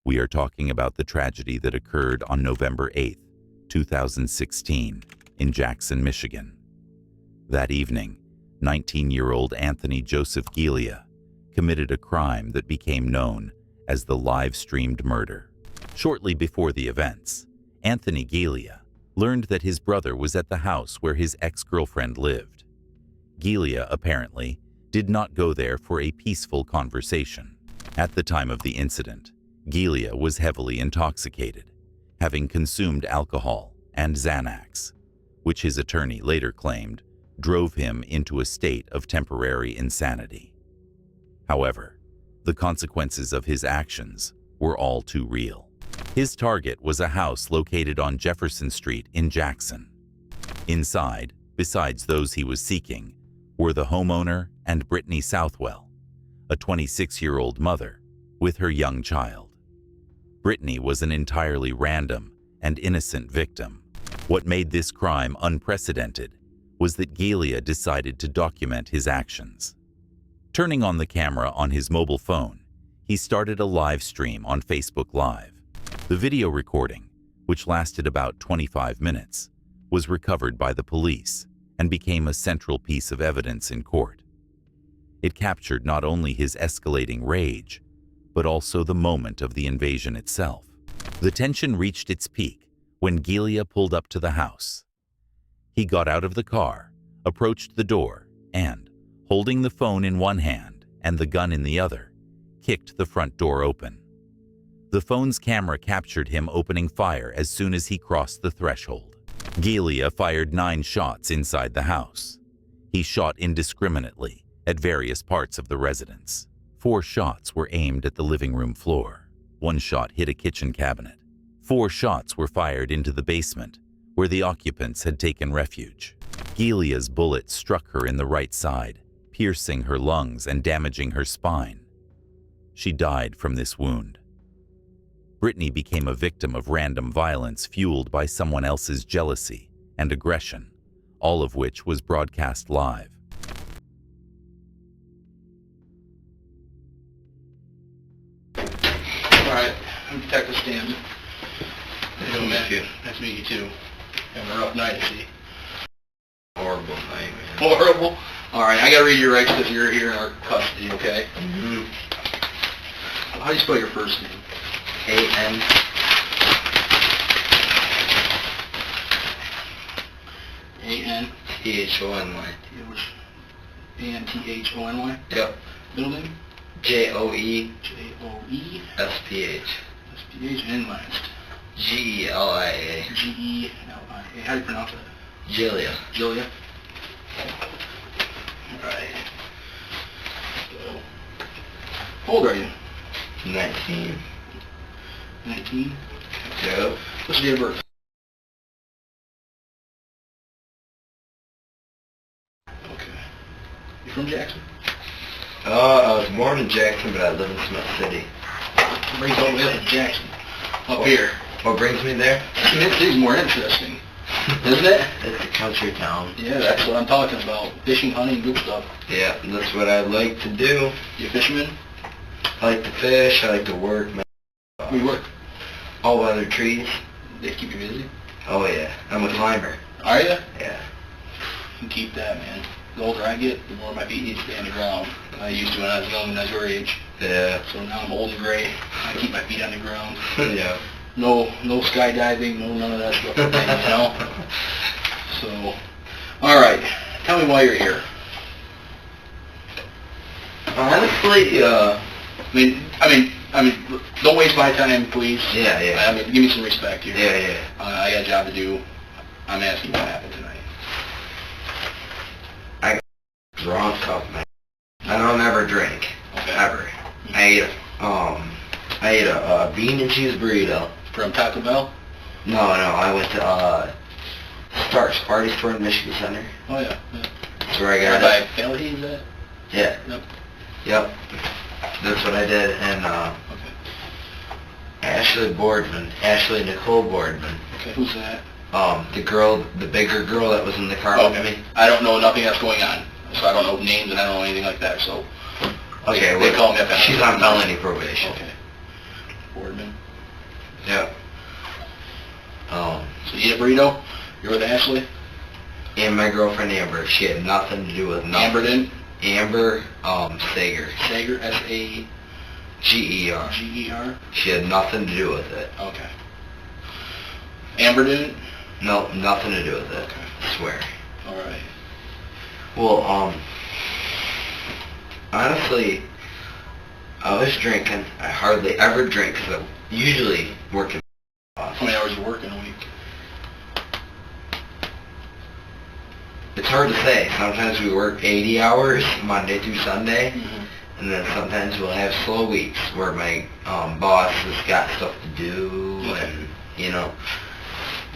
We are talking about the tragedy that occurred on November 8, 2016, in Jackson, Michigan. That evening, 19-year-old Anthony Joseph Giglia committed a crime that became known as the live-streamed murder. Shortly before the events, Anthony Giglia learned that his brother was at the house where his ex-girlfriend lived. Giglia, apparently, did not go there for a peaceful conversation. At the time of the incident, Giglia was heavily intoxicated, having consumed alcohol and Xanax, which his attorney later claimed drove him into a state of temporary insanity. However, the consequences of his actions were all too real. His target was a house located on Jefferson Street in Jackson. Inside, besides those he was seeking, were the homeowner and Brittany Southwell, a 26-year-old mother with her young child. Brittany was an entirely random and innocent victim. What made this crime unprecedented was that Giglia decided to document his actions. Turning on the camera on his mobile phone, he started a live stream on Facebook Live. The video recording, which lasted about 25 minutes, was recovered by the police and became a central piece of evidence in court. It captured not only his escalating rage, but also the moment of the invasion itself. The tension reached its peak when Giglia pulled up to the house. He got out of the car, approached the door, and, holding the phone in one hand and the gun in the other, kicked the front door open. The phone's camera captured him opening fire as soon as he crossed the threshold. Giglia fired 9 shots inside the house. He shot indiscriminately at various parts of the residence. 4 shots were aimed at the living room floor. 1 shot hit a kitchen cabinet. 4 shots were fired into the basement, where the occupants had taken refuge. Giglia's bullet struck her in the right side, piercing her lungs and damaging her spine. She died from this wound. Brittany became a victim of random violence fueled by someone else's jealousy and aggression, all of which was broadcast live. Alright, I'm Detective Stan. How you doing, man? Nice to meet you too. Having a rough night, I see. Horrible night, man. Horrible? Alright, I gotta read your rights because you're here in our custody, okay? Mm-hmm. How do you spell your first name? A-N. A-N? T-H-O-N-Y. A-N-T-H-O-N-Y? Yep. Middle name? J-O-E. J-O-E? S-P-H. S-P-H and last. G-E-L-I-A. G-E-L-I-A. How do you pronounce that? Giglia. Giglia? Alright. So, how old are you? 19. 19? Yep. What's your date of birth? Okay. You from Jackson? I was born in Jackson, but I live in Smith City. What brings you all the way up to Jackson? Up here. What brings me there? Smith City's more interesting, isn't it? It's a country town. Yeah, that's what I'm talking about. Fishing, hunting, good stuff. Yeah, that's what I like to do. You a fisherman? I like to fish, I like to work, man. Where you work? All weather trees. They keep you busy? Oh yeah, I'm a climber. Are you? Yeah. You keep that, man. The older I get, the more my feet need to stay on the ground. I used to when I was young and I was your age. Yeah. So now I'm old and gray. I keep my feet on the ground. Yeah. No skydiving, no none of that stuff, you know? So, alright. Tell me why you're here. Honestly, I mean, don't waste my time, please. Yeah, yeah. I mean, give me some respect here. Yeah, yeah. I got a job to do. I'm asking what happened tonight. I got drunk up, man. I don't ever drink. Okay. Ever. I ate a bean and cheese burrito. From Taco Bell? No, I went to Stark's Party Store in Michigan Center. Oh yeah. That's where I got By it. Felly, is that? Yeah. Yep. Yep. That's what I did. And Okay. Ashley Nicole Boardman. Okay, who's that? The bigger girl that was in the car with me. I don't know nothing that's going on, so I don't know names and I don't know anything like that. So. Okay. They call me up. She's on felony probation. Okay. Boardman. Eat a burrito? You're with Ashley? And my girlfriend Amber, she had nothing to do with nothing. Amber didn't? Amber, Sager. Sager, S-A... G-E-R. G-E-R? She had nothing to do with it. Okay. Amber didn't? No, nothing to do with it. Okay. I swear. Alright. Well, honestly, I was drinking. I hardly ever drink because I usually work in How many hours you work in a week? It's hard to say. Sometimes we work 80 hours, Monday through Sunday, Mm-hmm. and then sometimes we'll have slow weeks where my boss has got stuff to do, and, you know,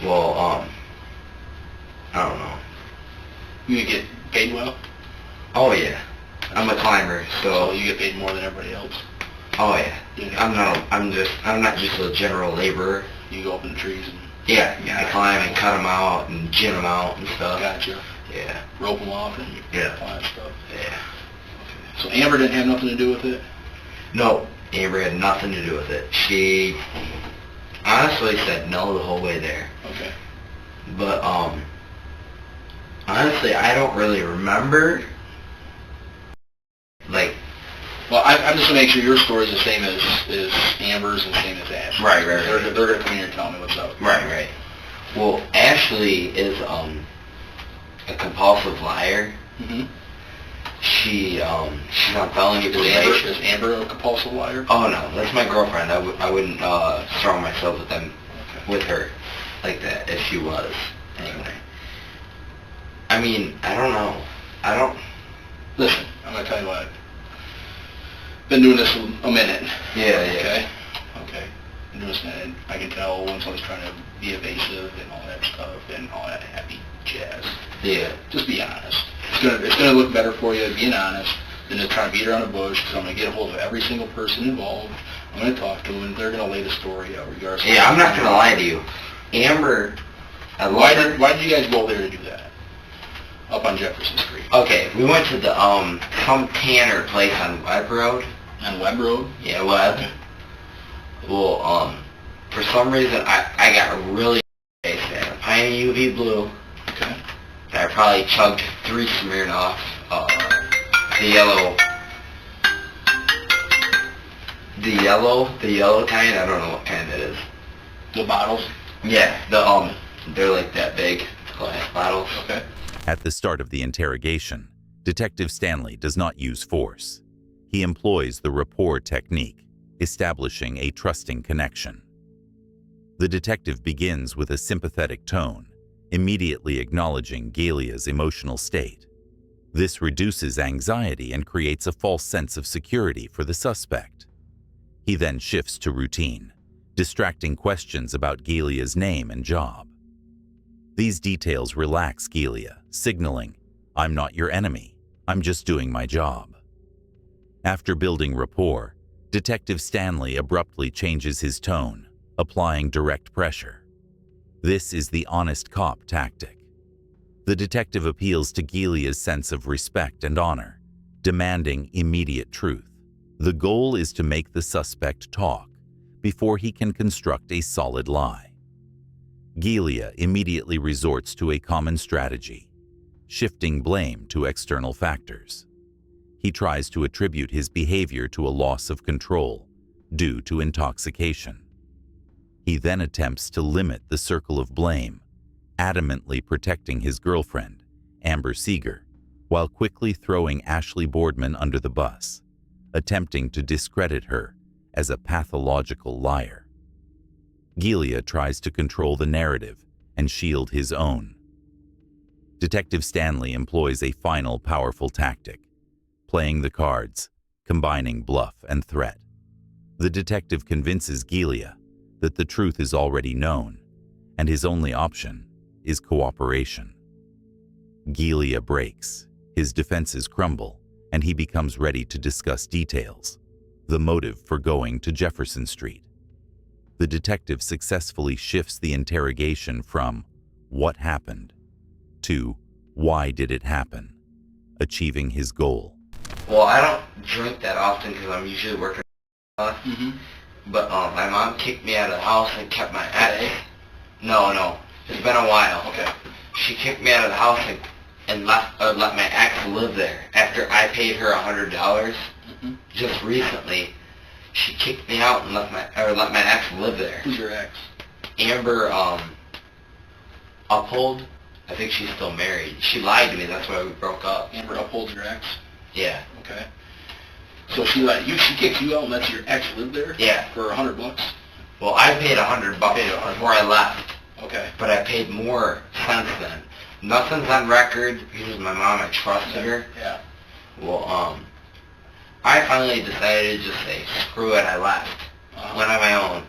well, I don't know. You get paid well? Oh, yeah. I'm a climber, So so, you get paid more than everybody else? oh, yeah. Yeah. I'm not just a general laborer. You go up in the trees and... Yeah, I climb and cut them out and gin them out and stuff. Gotcha. Yeah, Rope them off and Yeah. all that stuff. yeah. So Amber didn't have nothing to do with it? No, Amber had nothing to do with it. She honestly said no the whole way there. Okay. But, honestly, I don't really remember. Like, Well, I'm just going to make sure your story is the same as Amber's and same as Ash's. Right. They're going to come here and tell me what's up. right. Well, Ashley is, a compulsive liar. Mm-hmm. She's on felony probation. Is Amber a compulsive liar? Oh, no, that's my girlfriend. I wouldn't, surround myself with them, Okay. with her like that if she was. Anyway. Okay. I mean, I don't know. Listen, I'm going to tell you what. Been doing this a minute. Yeah. Okay? Okay. Been doing this a minute. I can tell when someone's trying to be evasive and all that stuff and all that happy jazz. Yeah. Just be honest. It's gonna look better for you being honest than just trying to beat around the bush, because I'm going to get a hold of every single person involved. I'm going to talk to them, and they're going to lay the story out regardless. Yeah, I'm not going to lie to you. Amber, I love her. Why did you guys go there to do that? Up on Jefferson Street. Okay, we went to the, some tanner place on Webb Road. On Webb Road? Yeah, Webb. Okay. Well, for some reason, I got really faced at a pint of UV Blue. Okay. I probably chugged 3 Smirnoff, the yellow kind, I don't know what kind it is. The bottles? Yeah, they're like that big glass bottles. Okay. At the start of the interrogation, Detective Stanley does not use force. He employs the rapport technique, establishing a trusting connection. The detective begins with a sympathetic tone, immediately acknowledging Galia's emotional state. This reduces anxiety and creates a false sense of security for the suspect. He then shifts to routine, distracting questions about Galia's name and job. These details relax Galia, signaling, "I'm not your enemy, I'm just doing my job." After building rapport, Detective Stanley abruptly changes his tone, applying direct pressure. This is the honest cop tactic. The detective appeals to Galia's sense of respect and honor, demanding immediate truth. The goal is to make the suspect talk before he can construct a solid lie. Galia immediately resorts to a common strategy, shifting blame to external factors. He tries to attribute his behavior to a loss of control due to intoxication. He then attempts to limit the circle of blame, adamantly protecting his girlfriend, Amber Seeger, while quickly throwing Ashley Boardman under the bus, attempting to discredit her as a pathological liar. Galia tries to control the narrative and shield his own. Detective Stanley employs a final powerful tactic, playing the cards, combining bluff and threat. The detective convinces Galia that the truth is already known, and his only option is cooperation. Galia breaks, his defenses crumble, and he becomes ready to discuss details, the motive for going to Jefferson Street. The detective successfully shifts the interrogation from "what happened" to "why did it happen," achieving his goal. Well, I don't drink that often because I'm usually working. Mm-hmm. But my mom kicked me out of the house and kept my attic. No, It's been a while. Okay. She kicked me out of the house and let my ex live there. After I paid her $100 just recently, she kicked me out and let my ex live there. Who's your ex? Amber Uphold. I think she's still married. She lied to me. That's why we broke up. Amber Uphold's your ex? Yeah. Okay. So she kicked you out and lets your ex live there? Yeah. For $100? Well, I paid $100 before I left. Okay. But I paid more since then. Nothing's on record because my mom, I trusted her. Yeah. Well, I finally decided to just say, screw it, I left. Went on my own.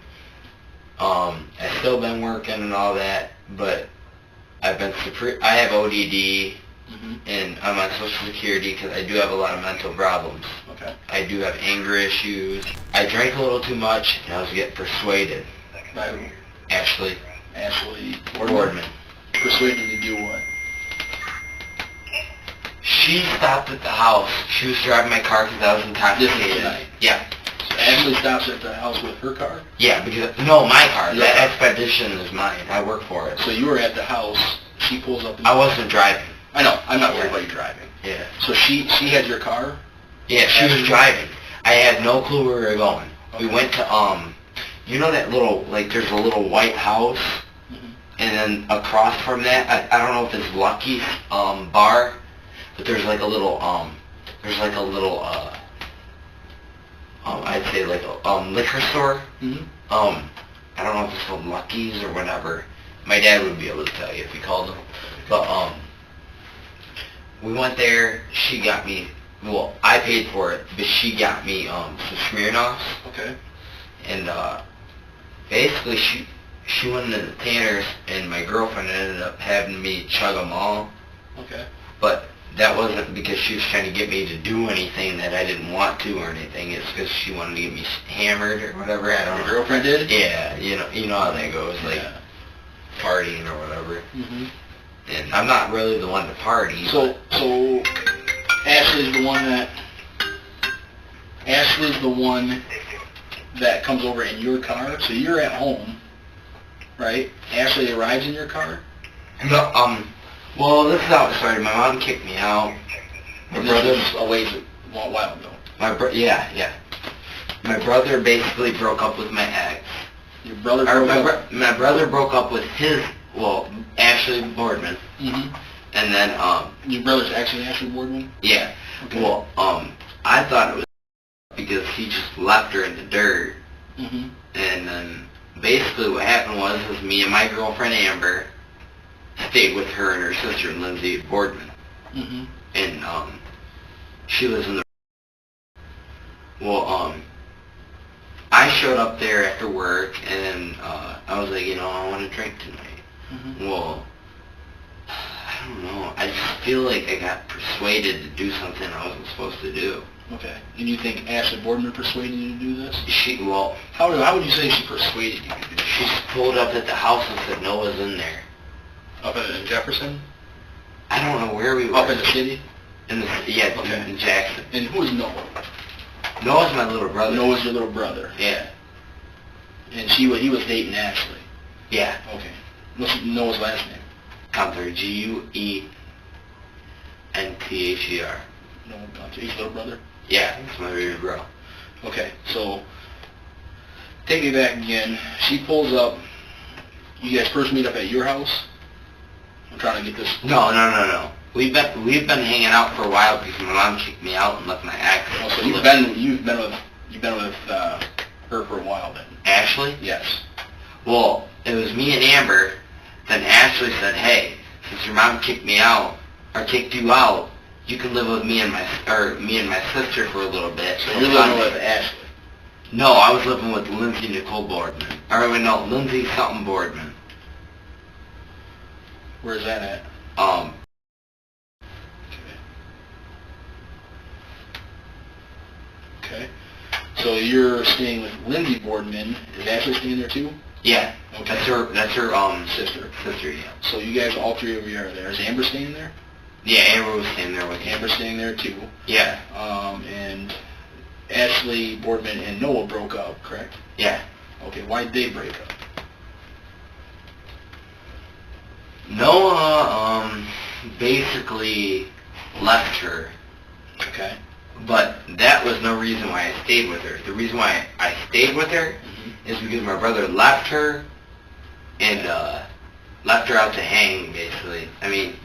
I've still been working and all that, but I have ODD, and I'm on Social Security because I do have a lot of mental problems. Okay. I do have anger issues. I drank a little too much, and I was getting persuaded. By who? Ashley Boardman. Persuaded to do what? She stopped at the house. She was driving my car because I was intoxicated. This is tonight? Yeah. So Ashley stops at the house with her car? Yeah, because, no, my car. Your That car. Expedition is mine. I work for it. So you were at the house, she pulls up... I wasn't driving. I know, I'm not worried about you driving. Yeah. So she had your car? Yeah, she was driving. I had no clue where we were going. We went to, you know that little, like, there's a little white house? And then across from that, I don't know if it's Lucky's bar, but there's like a little, I'd say like a liquor store. I don't know if it's called Lucky's or whatever. My dad would be able to tell you if he called them. But we went there. She got me. Well, I paid for it, but she got me some Smirnoffs. Okay. And basically she went into the Tanner's, and my girlfriend ended up having me chug them all. Okay. But that wasn't because she was trying to get me to do anything that I didn't want to or anything. It's because she wanted to get me hammered or whatever. I don't know. Your girlfriend did? Yeah, you know how that goes, like partying or whatever. And I'm not really the one to party. So Ashley's the one that comes over in your car. So you're at home, right? Ashley arrives in your car? No, well, this is how it started. My mom kicked me out. My brother was a while ago. Yeah. My brother basically broke up with my ex. Your brother broke up? My brother broke up with Ashley Boardman. And then, Your brother's actually Ashley Boardman? Yeah. Okay. Well, I thought it was because he just left her in the dirt. And then basically what happened was me and my girlfriend Amber stayed with her and her sister Lindsay Boardman. And she was in the... Well, I showed up there after work, and I was like, I want to drink tonight. Well, I don't know. I just feel like I got persuaded to do something I wasn't supposed to do. Okay. And you think Ashley Boardman persuaded you to do this? How would you say she persuaded you to do this? She pulled up at the house and said Noah's in there. Up in Jefferson? I don't know where we were. Up in the city? In Jackson. And who is Noah? Noah's my little brother. Noah's your little brother? Yeah. And he was dating Ashley? Yeah. Okay. What's Noah's last name? Gunther. Guenther. Noah Gunther. He's your little brother? Yeah, that's my baby bro. Okay, so take me back again. She pulls up. You guys first meet up at your house? I'm trying to get this... No. We've been hanging out for a while because my mom kicked me out and left my ex. Oh, so you've been with her for a while then? Ashley? Yes. Well, it was me and Amber. Then Ashley said, "Hey, since your mom kicked me out or kicked you out, you can live with me and my sister for a little bit." So you're living with Ashley? No, I was living with Lindsay Nicole Boardman. Lindsay something Boardman. Where's that at? Okay. So you're staying with Lindsay Boardman. Is Ashley staying there too? Yeah. Okay. That's her sister. Sister, yeah. So you guys, all three of you are there. Is Amber staying there? Yeah, Amber was staying there with me. Amber's staying there too. Yeah. And Ashley Boardman and Noah broke up, correct? Yeah. Okay, why did they break up? Noah, basically left her. Okay. But that was no reason why I stayed with her. The reason why I stayed with her is because my brother left her and left her out to hang, basically. I mean,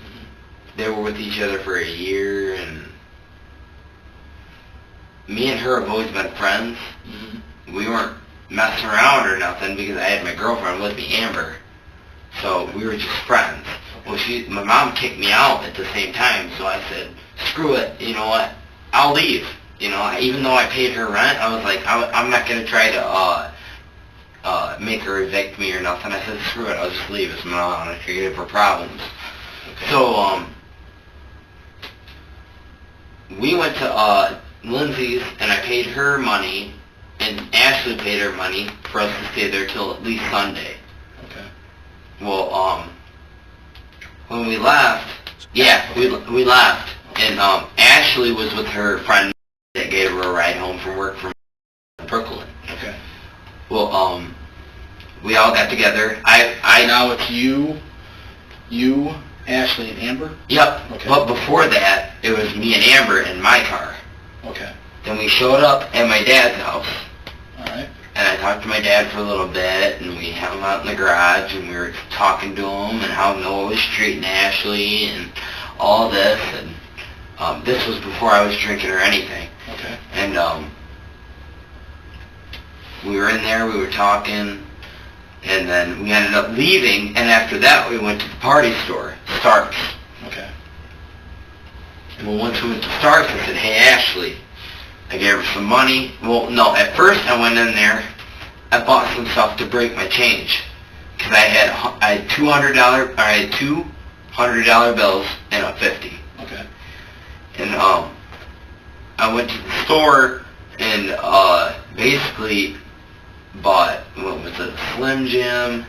they were with each other for a year, and me and her have always been friends. We weren't messing around or nothing because I had my girlfriend with me, Amber. So we were just friends. Well, my mom kicked me out at the same time, so I said, screw it, you know what? I'll leave. You know, even though I paid her rent, I was like, I'm not going to try to make her evict me or nothing. I said, screw it, I'll just leave. It's not going to give her problems. Okay. So, we went to Lindsay's, and I paid her money, and Ashley paid her money for us to stay there till at least Sunday. Okay. Well, when we left, we left, and Ashley was with her friend that gave her a ride home from work from Brooklyn. Okay. Well, we all got together. Now it's you, Ashley, and Amber? Yep. Okay. But before that, it was me and Amber in my car. Okay. Then we showed up at my dad's house. All right. And I talked to my dad for a little bit, and we hung out in the garage, and we were talking to him, and how Noah was treating Ashley, and all this, and this was before I was drinking or anything. Okay. And we were in there, we were talking, and then we ended up leaving, and after that we went to the party store, Stark's. Okay. And well, once we went to Stark's, I said, hey, Ashley, I gave her some money. Well, no, at first I went in there, I bought some stuff to break my change. Because I had two $100 bills and a 50. Okay. And I went to the store and basically bought, what was it, a Slim Jim,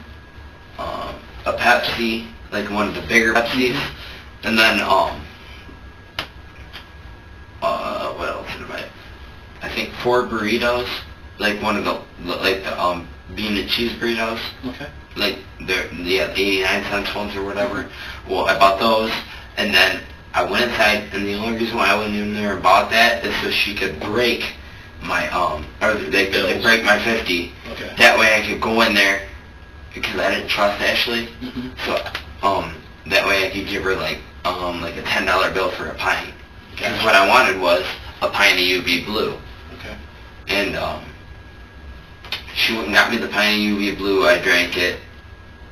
a Pepsi, like one of the bigger Pepsis, and then what else did I buy? I think 4 burritos, like one of the bean and cheese burritos. Okay. Like the 89 cents ones or whatever. Well, I bought those, and then I went inside, and the only reason why I went in there and bought that is so she could break my or they break my 50. Okay. That way I could go in there because I didn't trust Ashley. So that way I could give her like a $10 bill for a pint. Because what I wanted was a pint of UV blue. Okay. And she went and got me the pint of UV blue. I drank it.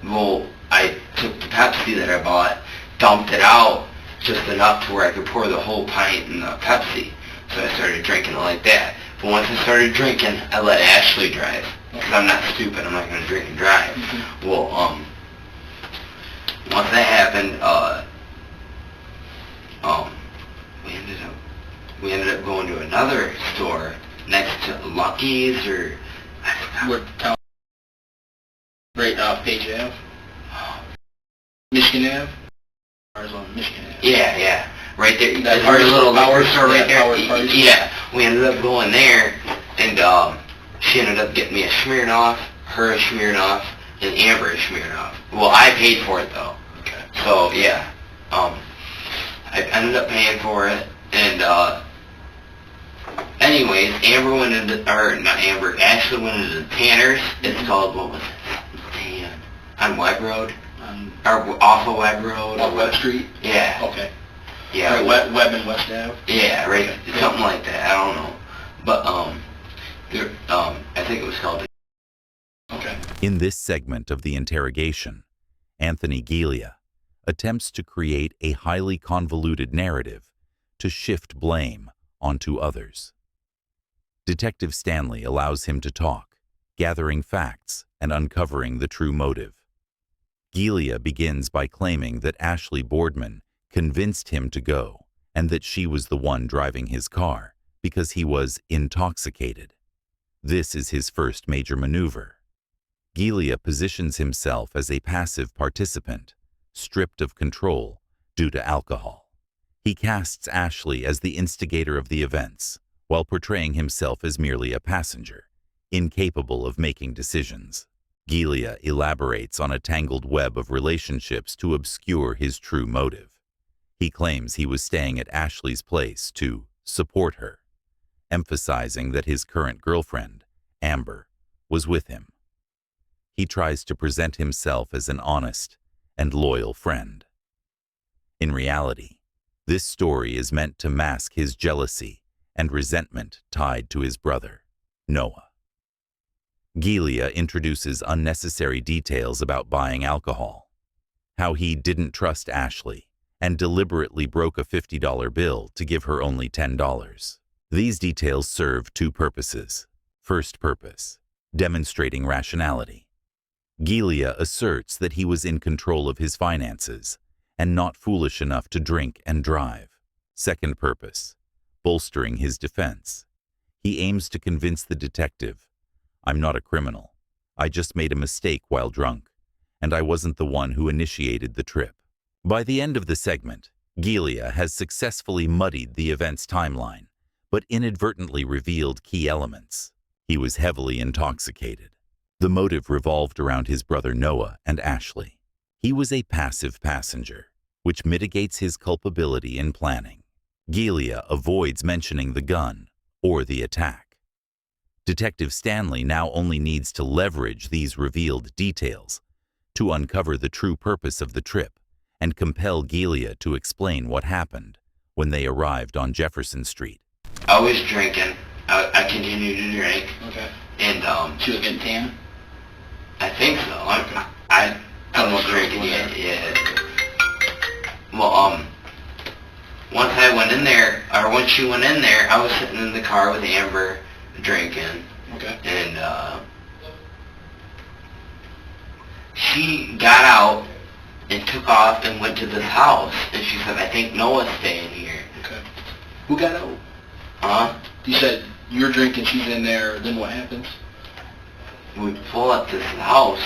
Well, I took the Pepsi that I bought, dumped it out just enough to where I could pour the whole pint in the Pepsi. So I started drinking it like that. But once I started drinking, I let Ashley drive. Because I'm not stupid. I'm not going to drink and drive. Well, once that happened, we ended up going to another store next to Lucky's or What town? Right off Page Ave? Michigan Ave? Ours on Michigan Ave. Yeah, right there. That There's a little Howard liquor store right there. Howard Party. Yeah, we ended up going there, and she ended up getting me a Smirnoff, her a Smirnoff, and Amber a Smirnoff. Well, I paid for it though. Okay. So yeah, I ended up paying for it, and anyways, Ashley went into the Tanner's. It's called, what was it? Tan. On Webb Road? Or off of Webb Road? Off Webb Street? Yeah. Okay. Yeah. Right, Webb and West Ave? Yeah, right. Okay. Something like that. I don't know. But, I think it was called... Okay. In this segment of the interrogation, Anthony Giglia attempts to create a highly convoluted narrative to shift blame onto others. Detective Stanley allows him to talk, gathering facts and uncovering the true motive. Giglia begins by claiming that Ashley Boardman convinced him to go and that she was the one driving his car because he was intoxicated. This is his first major maneuver. Giglia positions himself as a passive participant, stripped of control due to alcohol. He casts Ashley as the instigator of the events, while portraying himself as merely a passenger, incapable of making decisions. Gilia elaborates on a tangled web of relationships to obscure his true motive. He claims he was staying at Ashley's place to support her, emphasizing that his current girlfriend, Amber, was with him. He tries to present himself as an honest and loyal friend. In reality, this story is meant to mask his jealousy and resentment tied to his brother, Noah. Gilia introduces unnecessary details about buying alcohol, how he didn't trust Ashley and deliberately broke a $50 bill to give her only $10. These details serve two purposes. First purpose, demonstrating rationality. Gilia asserts that he was in control of his finances and not foolish enough to drink and drive. Second purpose, bolstering his defense. He aims to convince the detective, "I'm not a criminal. I just made a mistake while drunk, and I wasn't the one who initiated the trip." By the end of the segment, Gilia has successfully muddied the event's timeline, but inadvertently revealed key elements. He was heavily intoxicated. The motive revolved around his brother Noah and Ashley. He was a passive passenger, which mitigates his culpability in planning. Gilia avoids mentioning the gun or the attack. Detective Stanley now only needs to leverage these revealed details to uncover the true purpose of the trip and compel Gilia to explain what happened when they arrived on Jefferson Street. I was drinking. I continued to drink. Okay. And, She was getting tan? I think so. I don't drink it yet. Yeah. Well, once I went in there, or once she went in there, I was sitting in the car with Amber drinking. Okay. And, she got out and took off and went to this house. And she said, "I think Noah's staying here." Okay. Who got out? Huh? You said you're drinking, she's in there, then what happens? We pull up this house,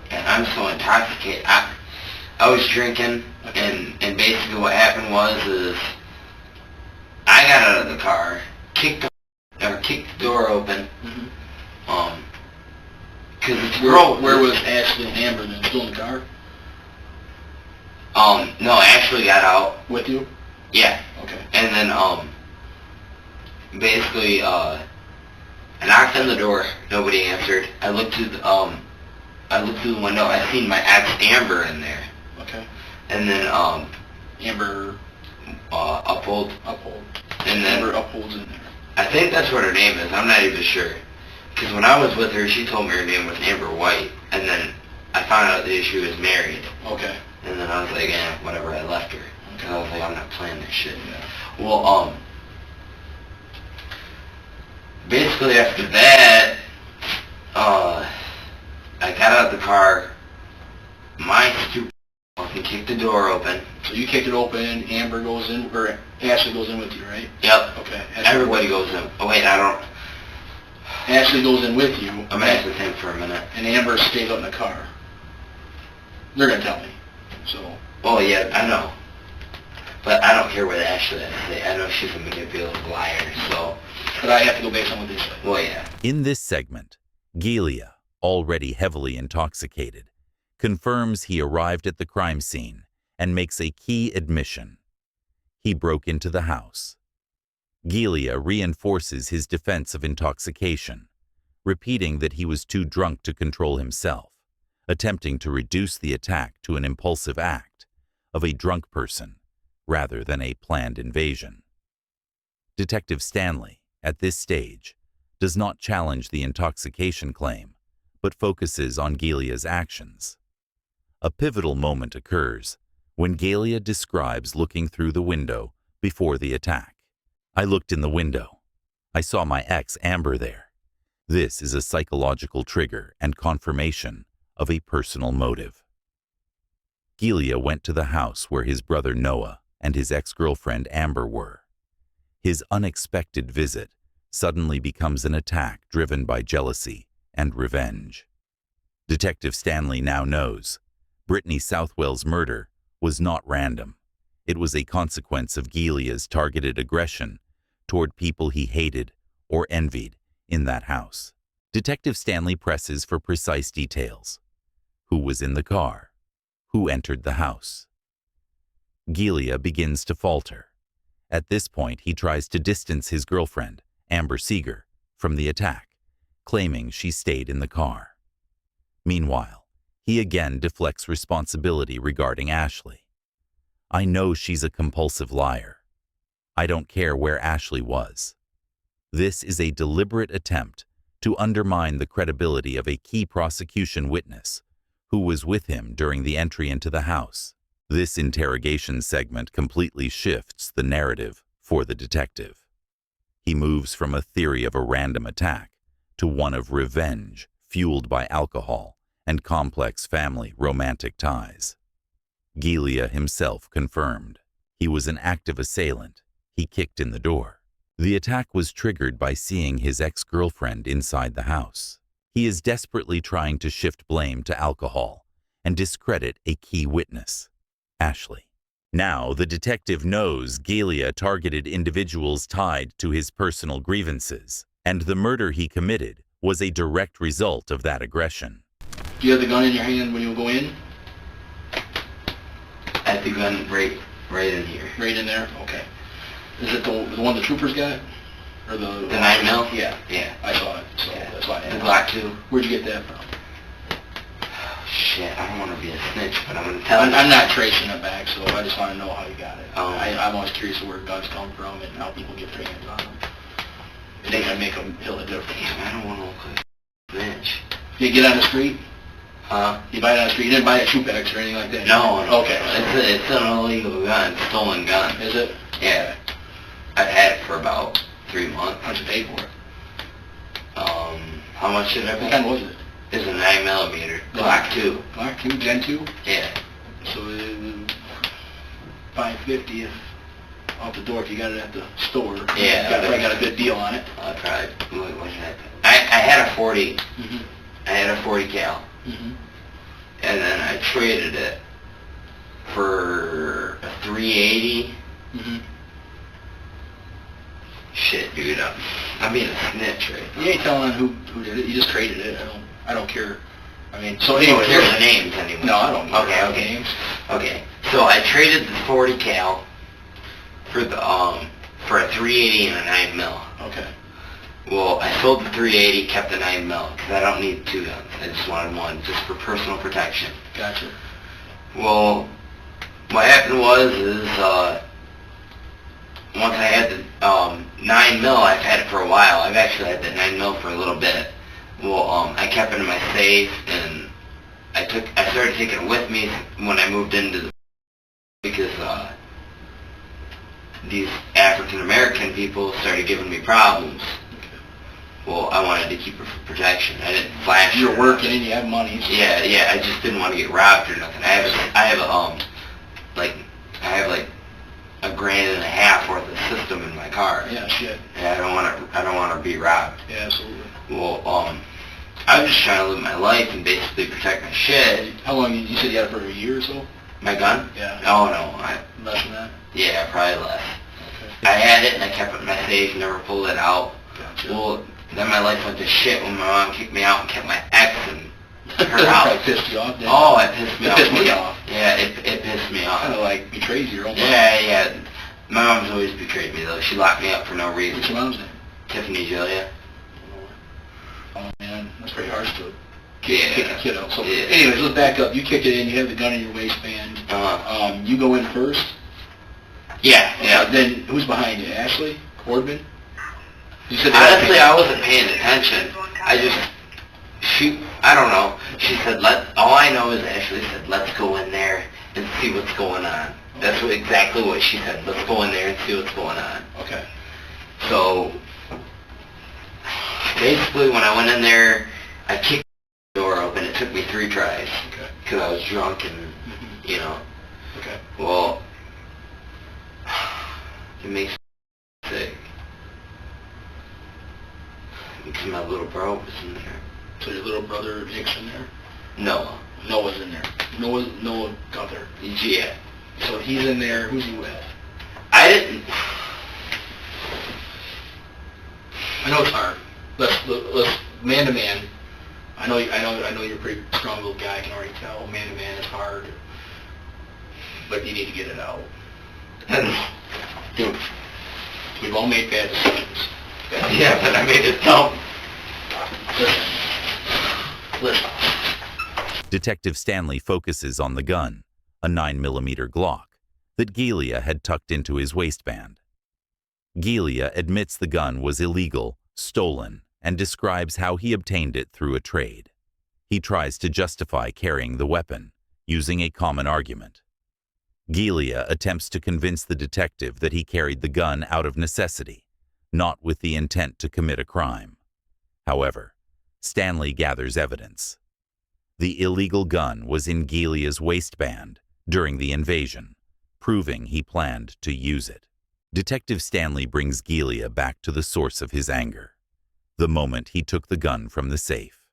and I'm so intoxicated. I was drinking, Okay. and basically what happened was I got out of the car, kicked the door open, because it's Where was Ashley and Amber then? Still in the car? No, Ashley got out. With you? Yeah. Okay. And then, basically, I knocked on the door. Nobody answered. I looked through the window. I seen my ex Amber in there. Okay. And then, Amber Uphold. And then, Amber Uphold's in there. I think that's what her name is. I'm not even sure. Because when I was with her, she told me her name was Amber White. And then I found out that she was married. Okay. And then I was like, whatever, I left her. Because I was like, I'm not playing this shit. Yeah. Well, basically after that, I got out of the car, my stupid fucking kicked the door open. So you kicked it open, Amber goes in, or Ashley goes in with you, right? Yep. Okay. Everybody goes in. Oh wait, I don't... Ashley goes in with you. I'm going to have to think for a minute. And Amber stays out in the car. They're going to tell me. So. Oh yeah, I know. But I don't care what Ashley has to say. I know she's a manipulative liar, so... But I have to go based on what they say. Well, yeah. In this segment, Gilia, already heavily intoxicated, confirms he arrived at the crime scene and makes a key admission. He broke into the house. Gilia reinforces his defense of intoxication, repeating that he was too drunk to control himself, attempting to reduce the attack to an impulsive act of a drunk person rather than a planned invasion. Detective Stanley, at this stage, does not challenge the intoxication claim, but focuses on Gilia's actions. A pivotal moment occurs when Gilia describes looking through the window before the attack. "I looked in the window. I saw my ex Amber there. This is a psychological trigger and confirmation of a personal motive." Gilia went to the house where his brother Noah and his ex-girlfriend Amber were. His unexpected visit suddenly becomes an attack driven by jealousy and revenge. Detective Stanley now knows Brittany Southwell's murder was not random. It was a consequence of Gilia's targeted aggression toward people he hated or envied in that house. Detective Stanley presses for precise details. Who was in the car? Who entered the house? Gilia begins to falter. At this point, he tries to distance his girlfriend, Amber Seeger, from the attack, claiming she stayed in the car. Meanwhile, he again deflects responsibility regarding Ashley. I know she's a compulsive liar. I don't care where Ashley was. This is a deliberate attempt to undermine the credibility of a key prosecution witness who was with him during the entry into the house. This interrogation segment completely shifts the narrative for the detective. He moves from a theory of a random attack to one of revenge fueled by alcohol and complex family romantic ties. Gilia himself confirmed. He was an active assailant. He kicked in the door. The attack was triggered by seeing his ex-girlfriend inside the house. He is desperately trying to shift blame to alcohol and discredit a key witness, Ashley. Now the detective knows Gilia targeted individuals tied to his personal grievances, and the murder he committed was a direct result of that aggression. Do you have the gun in your hand when you go in? I had the gun right in here. Right in there? Okay. Is it the one the troopers got? Or the 9mm? Yeah. Yeah. I saw it, so Yeah. that's why I The asked. Glock 2. Where'd you get that from? Shit, I don't want to be a snitch, but I'm going to tell you. I'm not tracing it back, so I just want to know how you got it. Oh. I'm always curious where guns come from and how people get their hands on them. It ain't gonna make them feel a difference. Damn, I don't want to look like a snitch. Did you get on the street? Huh? You buy it on the street? You didn't buy it at shoebacks or anything like that? No. Okay. It's an illegal gun, stolen gun. Is it? Yeah. I've had it for about 3 months. How'd you pay for it? How much did I What pay? kind was it? It's a 9mm. Glock 2. Glock 2, Gen 2? Yeah. So $550 if off the door if you got it at the store. Yeah. You probably got a good deal on it. I probably, what did I pay? I had a 40. Mm-hmm. I had a 40 cal. Mm-hmm. And then I traded it for a 380. Mm-hmm. Shit, dude, I'm being a snitch right now. You ain't telling who did it. You just traded it. I don't care. I mean, so You don't anyway. care the names anyway. No, I don't care Okay, the okay. names. Okay. So I traded the 40 cal for the for a 380 and a 9mm. Okay. Well, I sold the 380, kept the 9mm because I don't need 2 guns. I just wanted 1 just for personal protection. Gotcha. Well, what happened was once I had the 9mm, I've had it for a while. I've actually had the 9mm for a little bit. Well, I kept it in my safe, and I started taking it with me when I moved into the because these African American people started giving me problems. Well, I wanted to keep it for protection. I didn't flash. You're working and you have money. So. Yeah. I just didn't want to get robbed or nothing. I have $1.5 grand worth of system in my car. Yeah, shit. Yeah, I don't want to be robbed. Yeah, absolutely. Well, I was just trying to live my life and basically protect my shit. How long? You said you had it for a year or so? My gun? Yeah. Oh no, Less than that? yeah, probably less. Okay. I had it and I kept it in my safe, never pulled it out. Gotcha. Well, then my life went to shit when my mom kicked me out and kept my ex in her That house. probably pissed you off, didn't it? Oh, it pissed me It off. pissed me off. Yeah, it pissed me off. Kind of like betrays your own mom. Yeah. My mom's always betrayed me though. She locked me up for no reason. What's your mom's name? Tiffany Julia. Oh man, that's pretty harsh to Yeah. kick a kid out. So Yeah. anyways, let's back up. You kick it in, you have the gun in your waistband. You go in first. Yeah. Then who's behind you? Ashley? Cordman? You said Honestly, I wasn't paying attention. I don't know. She said, all I know is Ashley said, let's go in there and see what's going on. That's exactly what she said. Let's go in there and see what's going on. Okay. So, basically when I went in there, I kicked the door open. It took me 3 tries. Okay. Because I was drunk and, you know. Okay. Well, it makes me sick. Because my little bro was in there. So your little brother Nick's in there? Noah. Noah's in there. Noah Gunther. Yeah. So he's in there. Who's he with? I didn't... I know it's hard. Let's man to man, I know you're a pretty strong-willed guy. I can already tell. Man to man is hard, but you need to get it out. Dude, we've all made bad decisions. Yeah, but I made it dumb. Listen. Detective Stanley focuses on the gun, a 9mm Glock, that Gilia had tucked into his waistband. Gilia admits the gun was illegal, stolen, and describes how he obtained it through a trade. He tries to justify carrying the weapon, using a common argument. Gilia attempts to convince the detective that he carried the gun out of necessity, not with the intent to commit a crime. However, Stanley gathers evidence. The illegal gun was in Gilia's waistband during the invasion, proving he planned to use it. Detective Stanley brings Gilia back to the source of his anger, the moment he took the gun from the safe.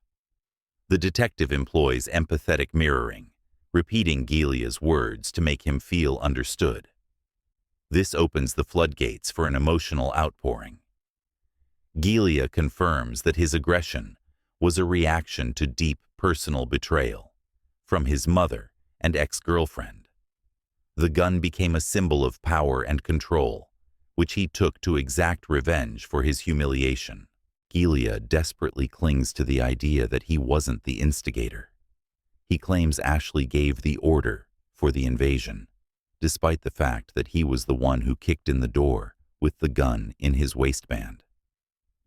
The detective employs empathetic mirroring, repeating Gilia's words to make him feel understood. This opens the floodgates for an emotional outpouring. Gilia confirms that his aggression was a reaction to deep personal betrayal from his mother and ex-girlfriend. The gun became a symbol of power and control, which he took to exact revenge for his humiliation. Gilia desperately clings to the idea that he wasn't the instigator. He claims Ashley gave the order for the invasion, despite the fact that he was the one who kicked in the door with the gun in his waistband.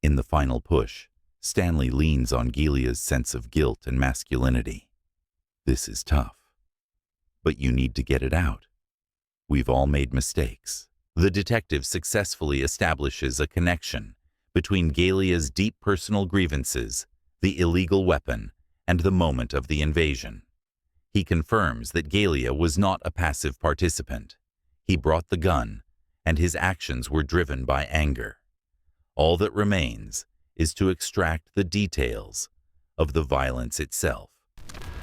In the final push, Stanley leans on Gilia's sense of guilt and masculinity. This is tough, but you need to get it out. We've all made mistakes. The detective successfully establishes a connection between Gilia's deep personal grievances, the illegal weapon, and the moment of the invasion. He confirms that Gilia was not a passive participant. He brought the gun, and his actions were driven by anger. All that remains is to extract the details of the violence itself.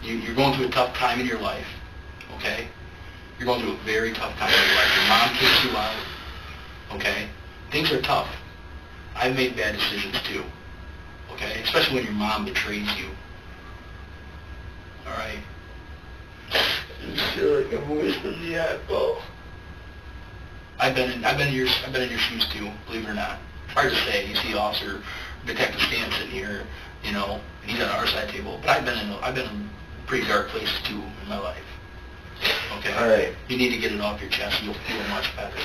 You're going through a tough time in your life, okay? You're going through a very tough time in your life. Your mom kicks you out, okay? Things are tough. I've made bad decisions too, okay? Especially when your mom betrays you. All right? I feel like I'm wasting the eyeball. I've been in your shoes too, believe it or not. Hard to say. You see Officer Detective Stan sitting here, you know, and he's on our side table. But I've been in pretty dark places too in my life. Okay. All right. You need to get it off your chest. You'll feel much better.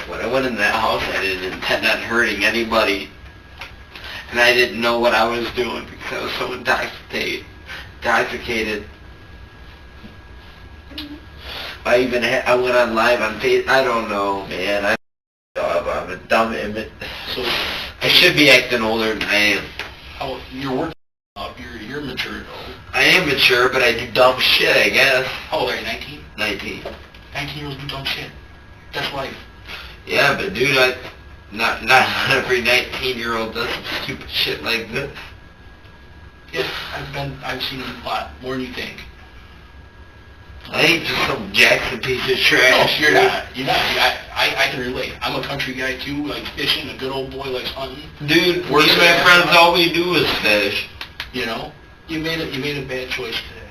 When I went in that house, I didn't intend on hurting anybody, and I didn't know what I was doing because I was so intoxicated. I went on live on Facebook. I don't know, man. I'm a dumb image. So I should be acting older than I am. how you're working up? You're mature though. I am mature, but I do dumb shit, I guess. How old are you? 19? 19. 19-year-olds do dumb shit. That's life. Yeah, but dude, not every 19-year-old does some stupid shit like this. Yeah, I've seen a lot more than you think. I ain't just some Jackson piece of trash. No, you're not. I can relate. I'm a country guy too, like fishing. A good old boy likes hunting. Dude, me and my friends, all we do is fish. You know, you made a bad choice today.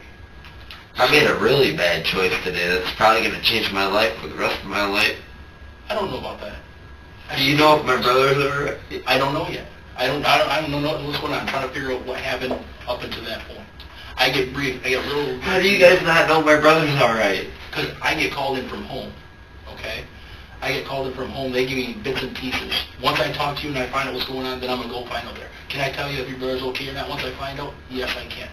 I made a really bad choice today. That's probably gonna change my life for the rest of my life. I don't know about that. Do you know if my brothers are? I don't know yet. I don't know what's going on. I'm trying to figure out what happened up until that point. I get real. How do you guys not know my brother's alright? Because I get called in from home, okay? I get called in from home. They give me bits and pieces. Once I talk to you and I find out what's going on, then I'm going to go find out there. Can I tell you if your brother's okay or not once I find out? Yes, I can.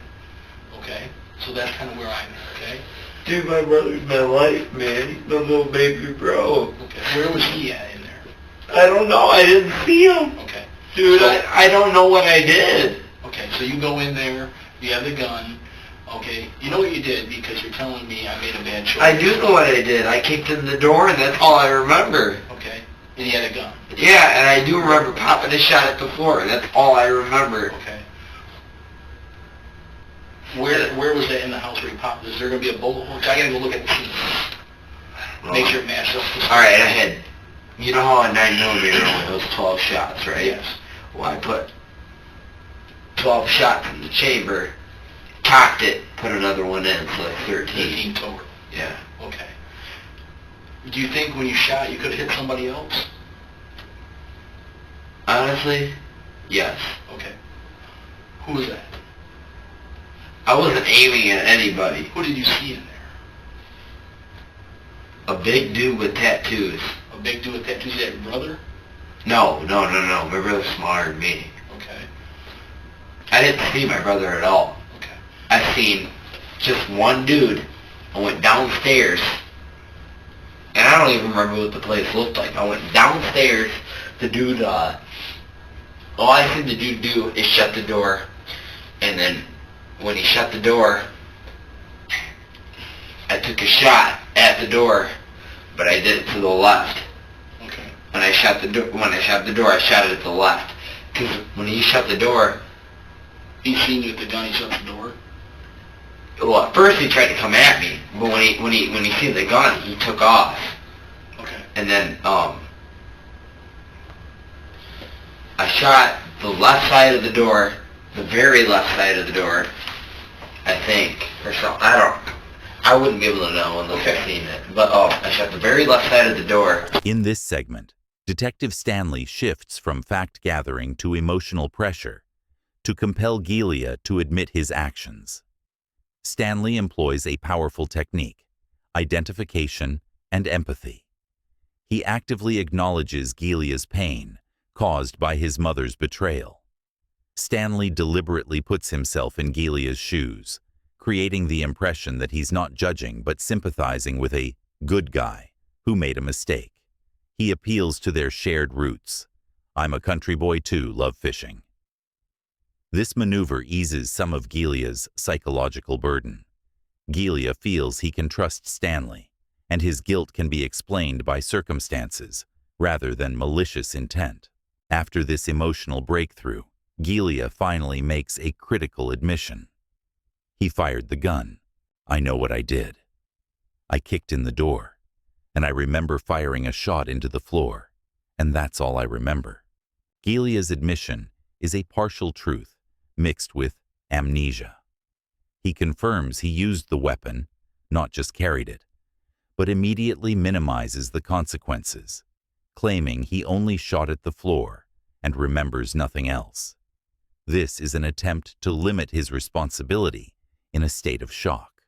Okay? So that's kind of where I'm at, okay? Dude, my brother's my life, man. He's my little baby bro. Okay. Where was he at in there? I don't know. I didn't see him. Okay. Dude, So, I don't know what I did. okay, so you go in there, you have the gun, okay? You know what you did because you're telling me I made a bad choice. I do know what I did. I kicked in the door, and that's all I remember. Okay. And you had a gun. Yeah, and I do remember popping a shot at the floor, and that's all I remember. Okay. Where was that in the house where he popped? Is there going to be a bullet hole? I got to go look at the scene. Make sure it matches up. All right, I had You know how a 9mm only has 12 shots, right? Yes. Well, I put 12 shots in the chamber, cocked it, put another one in, so like 13. 13 total. Yeah. Okay. Do you think when you shot you could have hit somebody else? Honestly, yes. Okay. Who was that? I wasn't aiming at anybody. Who did you see in there? A big dude with tattoos. A big dude with tattoos? Is that your brother? No. My brother's smaller than me. Okay. I didn't see my brother at all. Okay. I seen just one dude. I went downstairs, and I don't even remember what the place looked like. I went downstairs. The dude, all I seen the dude do is shut the door, and then when he shut the door, I took a shot at the door, but I did it to the left. Okay. When I shut the door, I shot it at the left. Because when he shut the door, He seen you with the gun, he shut the door? well, at first he tried to come at me, but when he seen the gun, he took off. Okay. And then I shot the left side of the door, the very left side of the door, I think, or something. I wouldn't be able to know unless I've seen it. But I shot the very left side of the door. In this segment, Detective Stanley shifts from fact-gathering to emotional pressure to compel Gilia to admit his actions. Stanley employs a powerful technique, identification and empathy. He actively acknowledges Gilia's pain caused by his mother's betrayal. Stanley deliberately puts himself in Gilia's shoes, creating the impression that he's not judging but sympathizing with a good guy who made a mistake. He appeals to their shared roots. I'm a country boy too, love fishing. This maneuver eases some of Gilia's psychological burden. Gilia feels he can trust Stanley, and his guilt can be explained by circumstances rather than malicious intent. After this emotional breakthrough, Gilia finally makes a critical admission. He fired the gun. I know what I did. I kicked in the door, and I remember firing a shot into the floor, and that's all I remember. Gilia's admission is a partial truth mixed with amnesia. He confirms he used the weapon, not just carried it, but immediately minimizes the consequences, claiming he only shot at the floor and remembers nothing else. This is an attempt to limit his responsibility in a state of shock.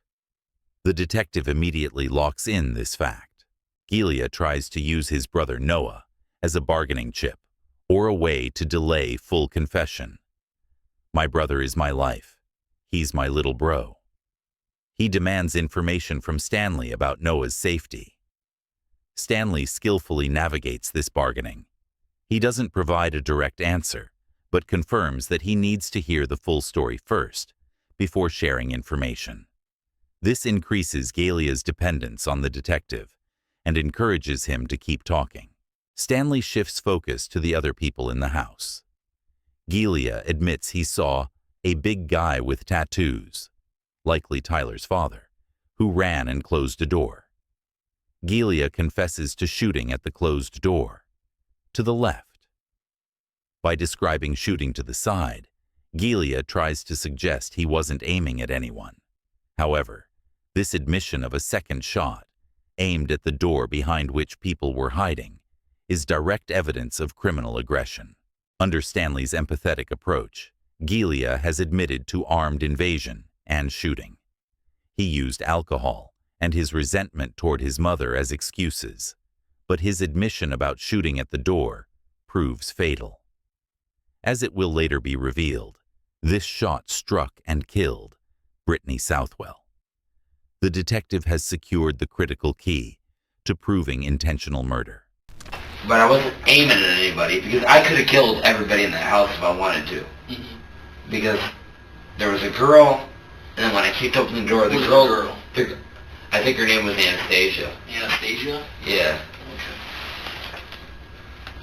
The detective immediately locks in this fact. Gilia tries to use his brother Noah as a bargaining chip or a way to delay full confession. My brother is my life. He's my little bro. He demands information from Stanley about Noah's safety. Stanley skillfully navigates this bargaining. He doesn't provide a direct answer, but confirms that he needs to hear the full story first before sharing information. This increases Gilia's dependence on the detective and encourages him to keep talking. Stanley shifts focus to the other people in the house. Gilia admits he saw a big guy with tattoos, likely Tyler's father, who ran and closed a door. Gilia confesses to shooting at the closed door, to the left. By describing shooting to the side, Gilia tries to suggest he wasn't aiming at anyone. However, this admission of a second shot, aimed at the door behind which people were hiding, is direct evidence of criminal aggression. Under Stanley's empathetic approach, Gilia has admitted to armed invasion and shooting. He used alcohol and his resentment toward his mother as excuses, but his admission about shooting at the door proves fatal. As it will later be revealed, this shot struck and killed Brittany Southwell. The detective has secured the critical key to proving intentional murder. But I wasn't aiming at anybody because I could have killed everybody in that house if I wanted to. Mm-hmm. Because there was a girl, and then when I kicked open the door, the girl, I think her name was Anastasia. Anastasia? Yeah. Okay.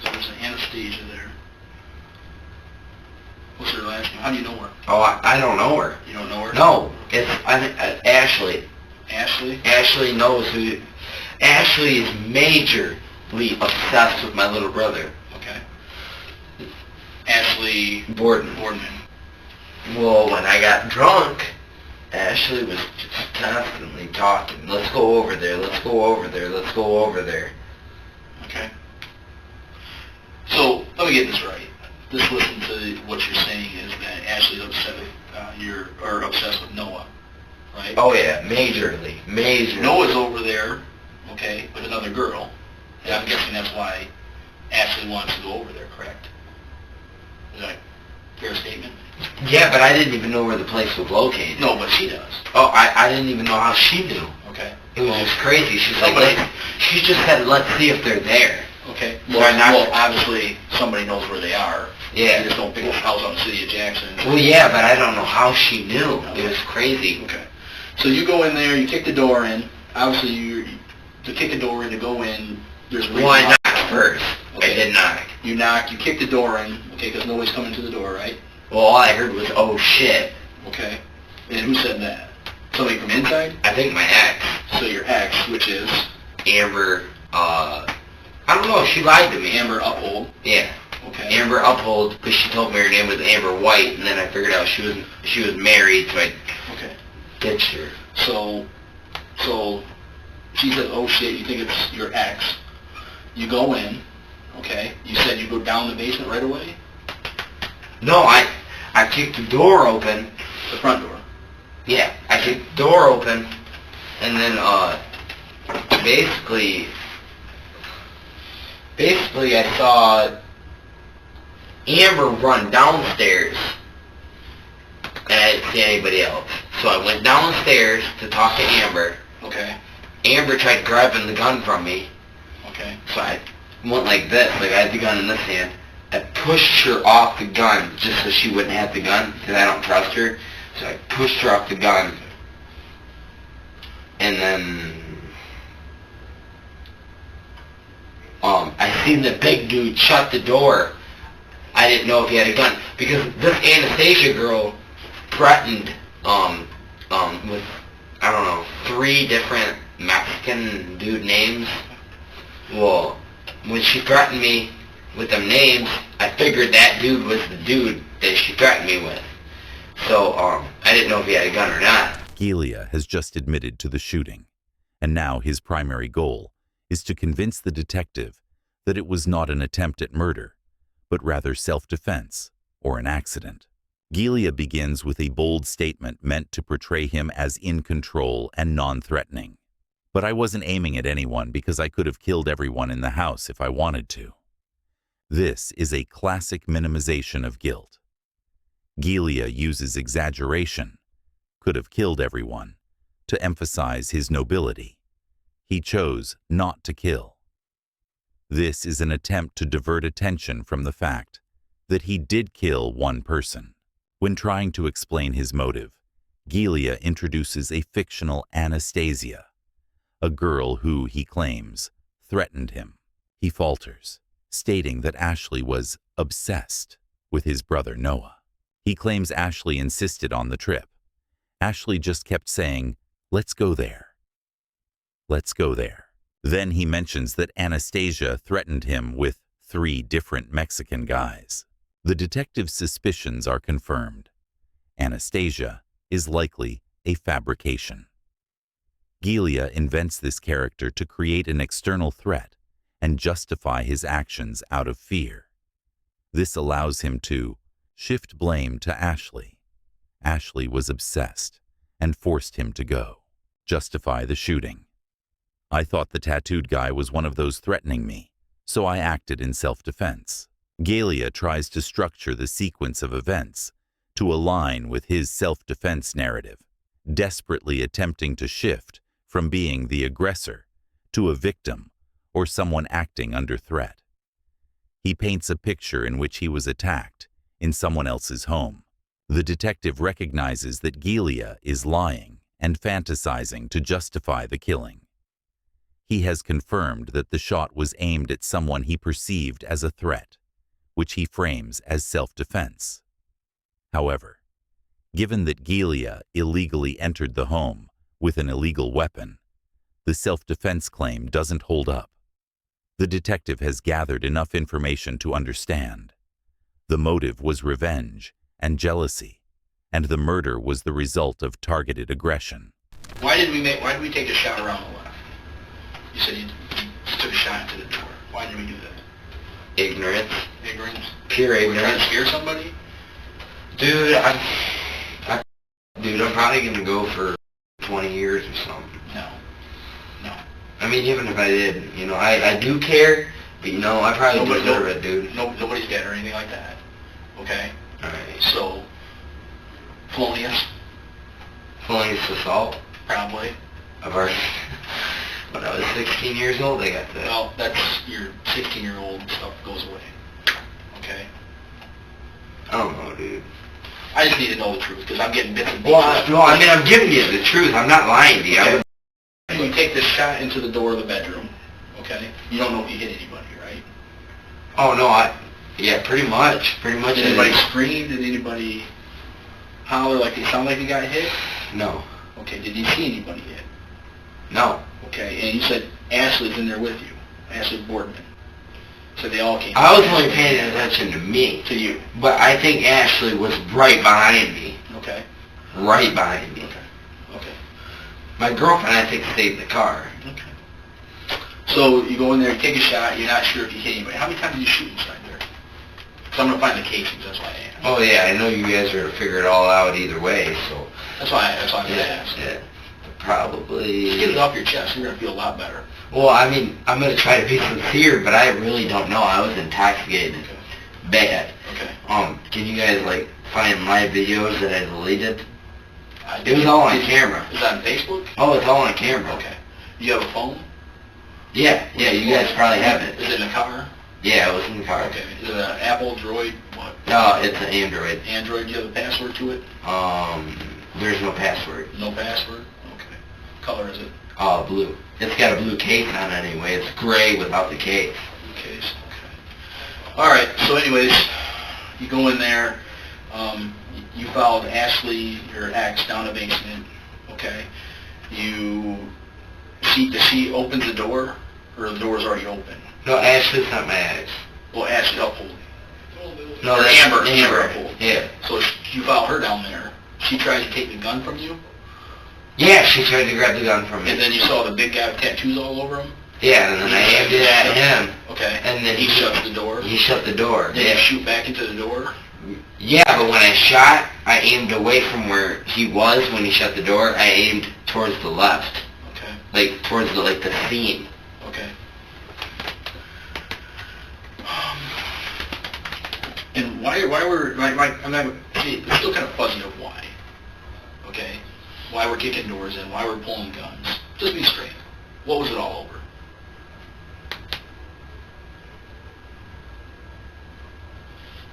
So there's an Anastasia there. What's her last name? How do you know her? Oh, I don't know her. You don't know her? No, it's Ashley. Ashley? Ashley knows who. Ashley is major desperately obsessed with my little brother. Okay. Ashley Boardman. Well, when I got drunk, Ashley was just constantly talking. Let's go over there, let's go over there, let's go over there. Okay. So, let me get this right. Just listen to what you're saying is that Ashley's upset with, obsessed with Noah, right? Oh yeah, majorly. Noah's over there, okay, with another girl. And I'm guessing that's why Ashley wants to go over there, correct? Is that a fair statement? Yeah, but I didn't even know where the place was located. No, but she does. Oh, I didn't even know how she knew. Okay. It was just crazy. She's like, she just said, let's see if they're there. Okay. So Well, obviously, somebody knows where they are. Yeah. You just don't pick a house on the city of Jackson. Well, yeah, but I don't know how she knew. It was crazy. Okay. So you go in there, you kick the door in. Obviously, to kick the door in, to go in, there's a reason. Well, I knocked first. Okay. I did knock. You knock, you kick the door in, okay, because nobody's coming to the door, right? Well, all I heard was, oh shit. Okay. And who said that? Somebody from inside? I think my ex. So your ex, which is? Amber, I don't know, she lied to me. Amber Uphold. Yeah. Okay. Amber Uphold, because she told me her name was Amber White, and then I figured out she was married, so I ditched her. So she says, oh shit, you think it's your ex. You go in, okay? You said you go down the basement right away? No, I kicked the door open. The front door? Yeah, I kicked the door open, and then, basically I saw Amber run downstairs, and I didn't see anybody else. So I went downstairs to talk to Amber. Okay. Amber tried grabbing the gun from me. Okay. So I went like this, like I had the gun in this hand. I pushed her off the gun just so she wouldn't have the gun, because I don't trust her. So I pushed her off the gun. And then I seen the big dude shut the door. I didn't know if he had a gun, because this Anastasia girl threatened with, I don't know, 3 different Mexican dude names. Well, when she threatened me with them names, I figured that dude was the dude that she threatened me with. So I didn't know if he had a gun or not. Gilia has just admitted to the shooting, and now his primary goal is to convince the detective that it was not an attempt at murder, but rather self-defense or an accident. Gilia begins with a bold statement meant to portray him as in control and non-threatening. But I wasn't aiming at anyone because I could have killed everyone in the house if I wanted to. This is a classic minimization of guilt. Gilia uses exaggeration, could have killed everyone, to emphasize his nobility. He chose not to kill. This is an attempt to divert attention from the fact that he did kill one person. When trying to explain his motive, Gilia introduces a fictional Anastasia, a girl who, he claims, threatened him. He falters, stating that Ashley was obsessed with his brother Noah. He claims Ashley insisted on the trip. Ashley just kept saying, "Let's go there. Let's go there." Then he mentions that Anastasia threatened him with 3 different Mexican guys. The detective's suspicions are confirmed. Anastasia is likely a fabrication. Gilia invents this character to create an external threat and justify his actions out of fear. This allows him to shift blame to Ashley. Ashley was obsessed and forced him to go. Justify the shooting. I thought the tattooed guy was one of those threatening me, so I acted in self-defense. Gilia tries to structure the sequence of events to align with his self-defense narrative, desperately attempting to shift from being the aggressor to a victim or someone acting under threat. He paints a picture in which he was attacked in someone else's home. The detective recognizes that Gilia is lying and fantasizing to justify the killing. He has confirmed that the shot was aimed at someone he perceived as a threat, which he frames as self-defense. However, given that Gilia illegally entered the home with an illegal weapon, the self-defense claim doesn't hold up. The detective has gathered enough information to understand. The motive was revenge and jealousy, and the murder was the result of targeted aggression. Why did we take a shot around the left? You said you took a shot into the door. Why did we do that? Ignorance. Ignorance? Pure We're trying ignorance. to scare somebody? Dude, I'm probably gonna go for 20 years or something. No. I mean, even if I did, you know, I do care, but you know, I probably deserve it, dude. Nobody's dead or anything like that. Okay? Alright. So, felonious, Felonious assault probably. of our... When I was 16 years old, I got that. Well, that's your 16-year-old stuff goes away. Okay? I don't know, dude. I just need to know the truth because I'm getting bits and pieces. Well, no, I mean, I'm giving you the truth. I'm not lying to you. Okay. You take this shot into the door of the bedroom, okay? You don't know if you hit anybody, right? Oh, no, yeah, pretty much. Pretty much. Did anybody scream? Did anybody holler like they sound like they got hit? No. Okay, did you see anybody hit? No. Okay, and you said Ashley's in there with you. Ashley Boardman. So they all came. I was only paying attention to me. To you. But I think Ashley was right behind me. Okay. Right behind me. Okay. My girlfriend, I think, stayed in the car. Okay. So you go in there, you take a shot, you're not sure if you hit anybody. How many times did you shoot inside there? So I'm going to find the casings, that's why I asked. Oh, yeah, I know you guys are going to figure it all out either way, so... That's why I'm going to ask. Yeah. Probably... Just get it off your chest, you're going to feel a lot better. Well, I mean, I'm going to try to be sincere, but I really don't know. I was intoxicated. Okay. Bad. Okay. Can you guys, like, find my videos that I deleted? It was all on camera. Is that on Facebook? Oh, it's all on camera. Okay. You have a phone? Yeah, you guys probably have it. Is it in the car? Yeah, it was in the car. Okay. Is it an Apple, Droid, what? No, it's an Android. Android, do you have a password to it? There's no password. No password? Okay. Color is it? Blue. It's got a blue case on it anyway. It's gray without the case. Blue case, okay. Alright, so anyways, you go in there, you followed Ashley, your ex, down the basement, okay? She opens the door, or the door's already open? No, Ashley's not my ex. Well, Ashley's upholding. No, Or that's Amber upholding. Yeah. So you follow her down there. She tries to take the gun from you, Yeah, she tried to grab the gun from me. and then you saw the big guy with tattoos all over him? Yeah, and then I aimed it at him. Okay. And then he shuts the door? He shut the door. Did you shoot back into the door? Yeah, but when I shot, I aimed away from where he was when he shut the door. I aimed towards the left. Okay. Like, towards the scene. Okay. And why were, it's still kind of fuzzy of why. Okay? Why we're kicking doors in, why we're pulling guns. Just be straight. What was it all over?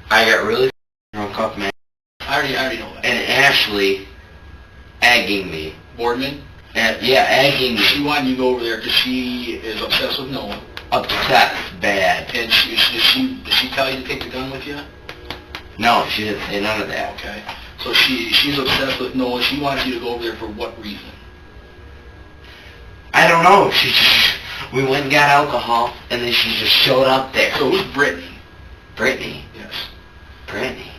I got really drunk off man. I already know that. And Ashley egging me. Boardman? Yeah, egging me. She wanted you to go over there because she is obsessed with Noah. Obsessed bad. And did she tell you to take the gun with you? No, she didn't say none of that. Okay. So she's obsessed with Noah. She wants you to go over there for what reason? I don't know. We went and got alcohol, and then she just showed up there. So who's Brittany? Brittany? Yes. Brittany?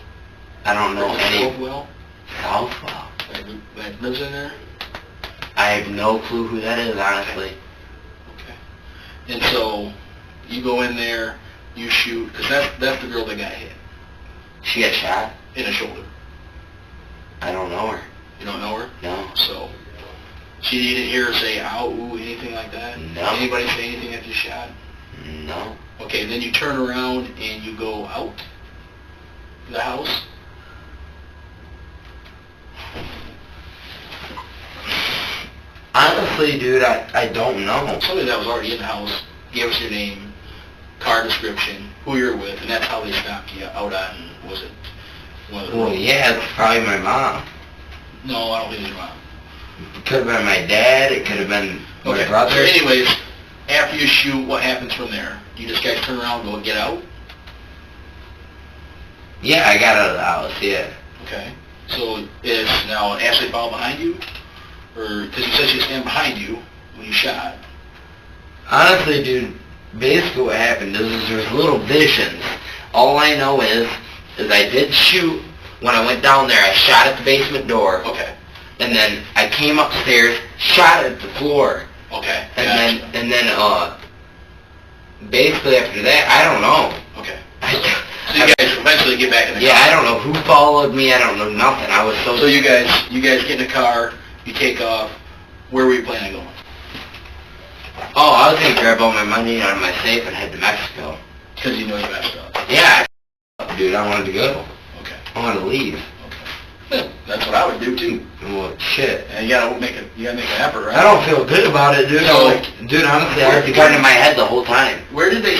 I don't know any... Southwell? Southwell? That lives in there? I have no clue who that is, honestly. Okay. And so, you go in there, you shoot, because that's the girl that got hit. She got shot? In the shoulder. I don't know her. You don't know her? No. So, you didn't hear her say, ow, ooh, anything like that? No. Anybody say anything after you shot? No. Okay, then you turn around and you go out the house. Honestly, dude, I don't know. Somebody that was already in the house gave us your name, car description, who you're with, and that's how they stopped you out on, was it one of the Well, roads? yeah, it's probably my mom. No, I don't think it was your mom. It could have been my dad. It could have been my Okay, brother. so anyways, after you shoot, what happens from there? You just guys turn around and go get out? Yeah, I got out of the house, yeah. Okay. So is now Ashley followed behind you? Or, because you said she was standing behind you when you shot. Honestly, dude, basically what happened is there's little visions. All I know is I did shoot. When I went down there, I shot at the basement door. Okay. And then I came upstairs, shot at the floor. Okay. And then basically after that, I don't know. Okay. So you guys eventually get back in the car. Yeah, I don't know who followed me. I don't know nothing. I was so. So you guys get in the car. You take off. Where were you planning on going? Oh, I was gonna grab all my money out of my safe and head to Mexico. Because you know you messed up. Yeah, dude, I wanted to go. Okay. I wanted to leave. Okay. That's what I would do too. Well, shit. And you gotta make an effort, right? I don't feel good about it, dude. So, dude, honestly, I had the gun in my head the whole time. Where did they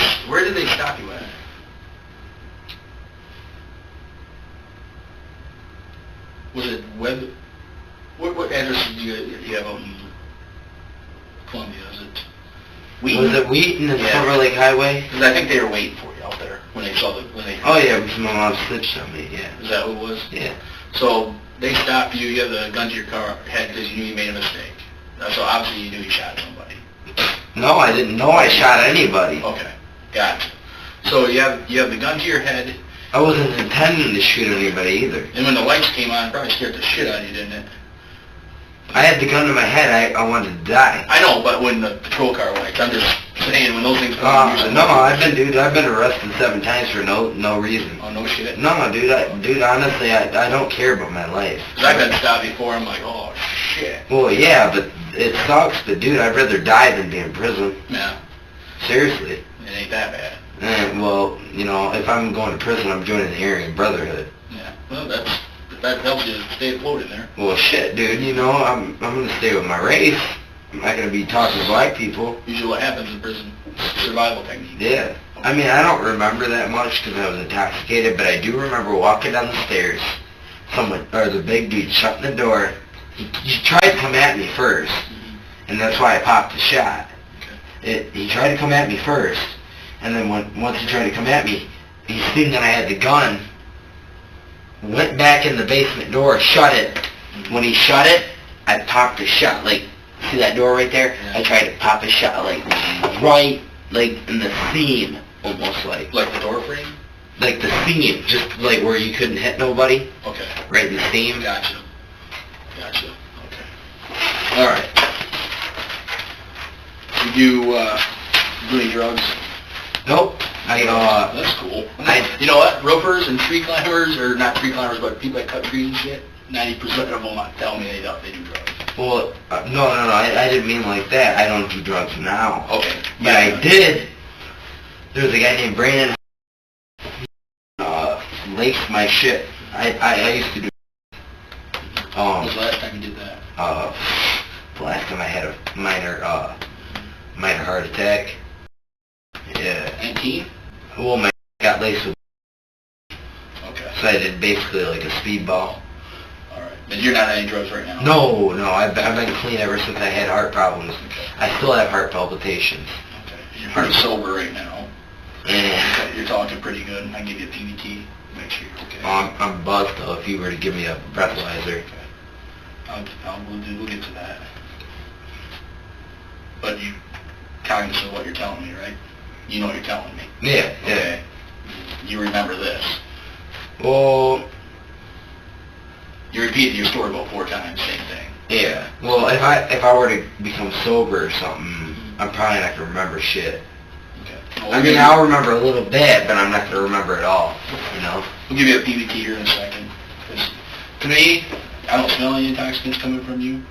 stop you at? Was it Web? What address did you have out in Columbia? Is it Wheaton? Was it Wheaton and Silver Lake Highway? Because I think they were waiting for you out there when they saw Oh yeah, because my mom snitched on me. Yeah. Is that what it was? Yeah. So they stopped you. You have the gun to your car head because you knew you made a mistake. So obviously you knew you shot somebody. No, I didn't know I shot anybody. Okay, gotcha. So you have the gun to your head. I wasn't intending to shoot anybody either. And when the lights came on, it probably scared the shit out of you, didn't it? I had the gun to my head. I wanted to die. I know, but when the patrol car lights, I'm just saying when those things come on. No, I've been arrested 7 times for no reason. Oh, no shit? No, dude, honestly, I don't care about my life. 'Cause I've been stopped before, I'm like, oh, shit. Well, yeah, but it sucks, but dude, I'd rather die than be in prison. Yeah. Seriously. It ain't that bad. Well, you know, if I'm going to prison, I'm joining the Aryan Brotherhood. Yeah. Well, that helps you stay afloat in there. Well, shit, dude, you know, I'm going to stay with my race. I'm not going to be talking to black people. Usually what happens in prison, survival technique. Yeah. I mean, I don't remember that much because I was intoxicated, but I do remember walking down the stairs. The big dude shutting the door. He tried to come at me first, and that's why I popped the shot. Okay. He tried to come at me first, and then once he tried to come at me, he seen that I had the gun, went back in the basement door, shut it. When he shut it, I popped a shot, like, see that door right there? Yeah. I tried to pop a shot, like, right, like, in the seam, almost like. Like the door frame? Like the seam, just like where you couldn't hit nobody. Okay. Right in the seam. Gotcha. Okay. All right. Did you do any drugs? Nope. That's cool. You know what? Roofers and tree climbers, or not tree climbers, but people that cut trees and shit, 90% of them tell me they do drugs. Well, no, I didn't mean like that. I don't do drugs now. Okay. But I did. There was a guy named Brandon. Laced my shit. I used to do. When was the last time you did that? The last time I had a minor heart attack. Yeah. 19? Well, my got laced with. Okay. So I did basically like a speedball. All right. But you're not on any drugs right now? No. I've been clean ever since I had heart problems. Okay. I still have heart palpitations. Okay. You're pretty sober right now. Yeah. Okay, you're talking pretty good. I can give you a PVT. Make sure you're okay. I'm buzzed though. If you were to give me a breathalyzer. Okay. We'll get to that. But you cognizant of what you're telling me, right? You know what you're telling me. Yeah. Okay. You remember this. Well, You repeated your story about 4 times, same thing. yeah. Well, if I were to become sober or something, I'm probably not gonna remember shit. Okay. Well, I mean, I'll remember a little bit, but I'm not gonna remember it all. You know. We'll give you a PVT here in a second. 'Cause to me, I don't smell any intoxicants coming from you.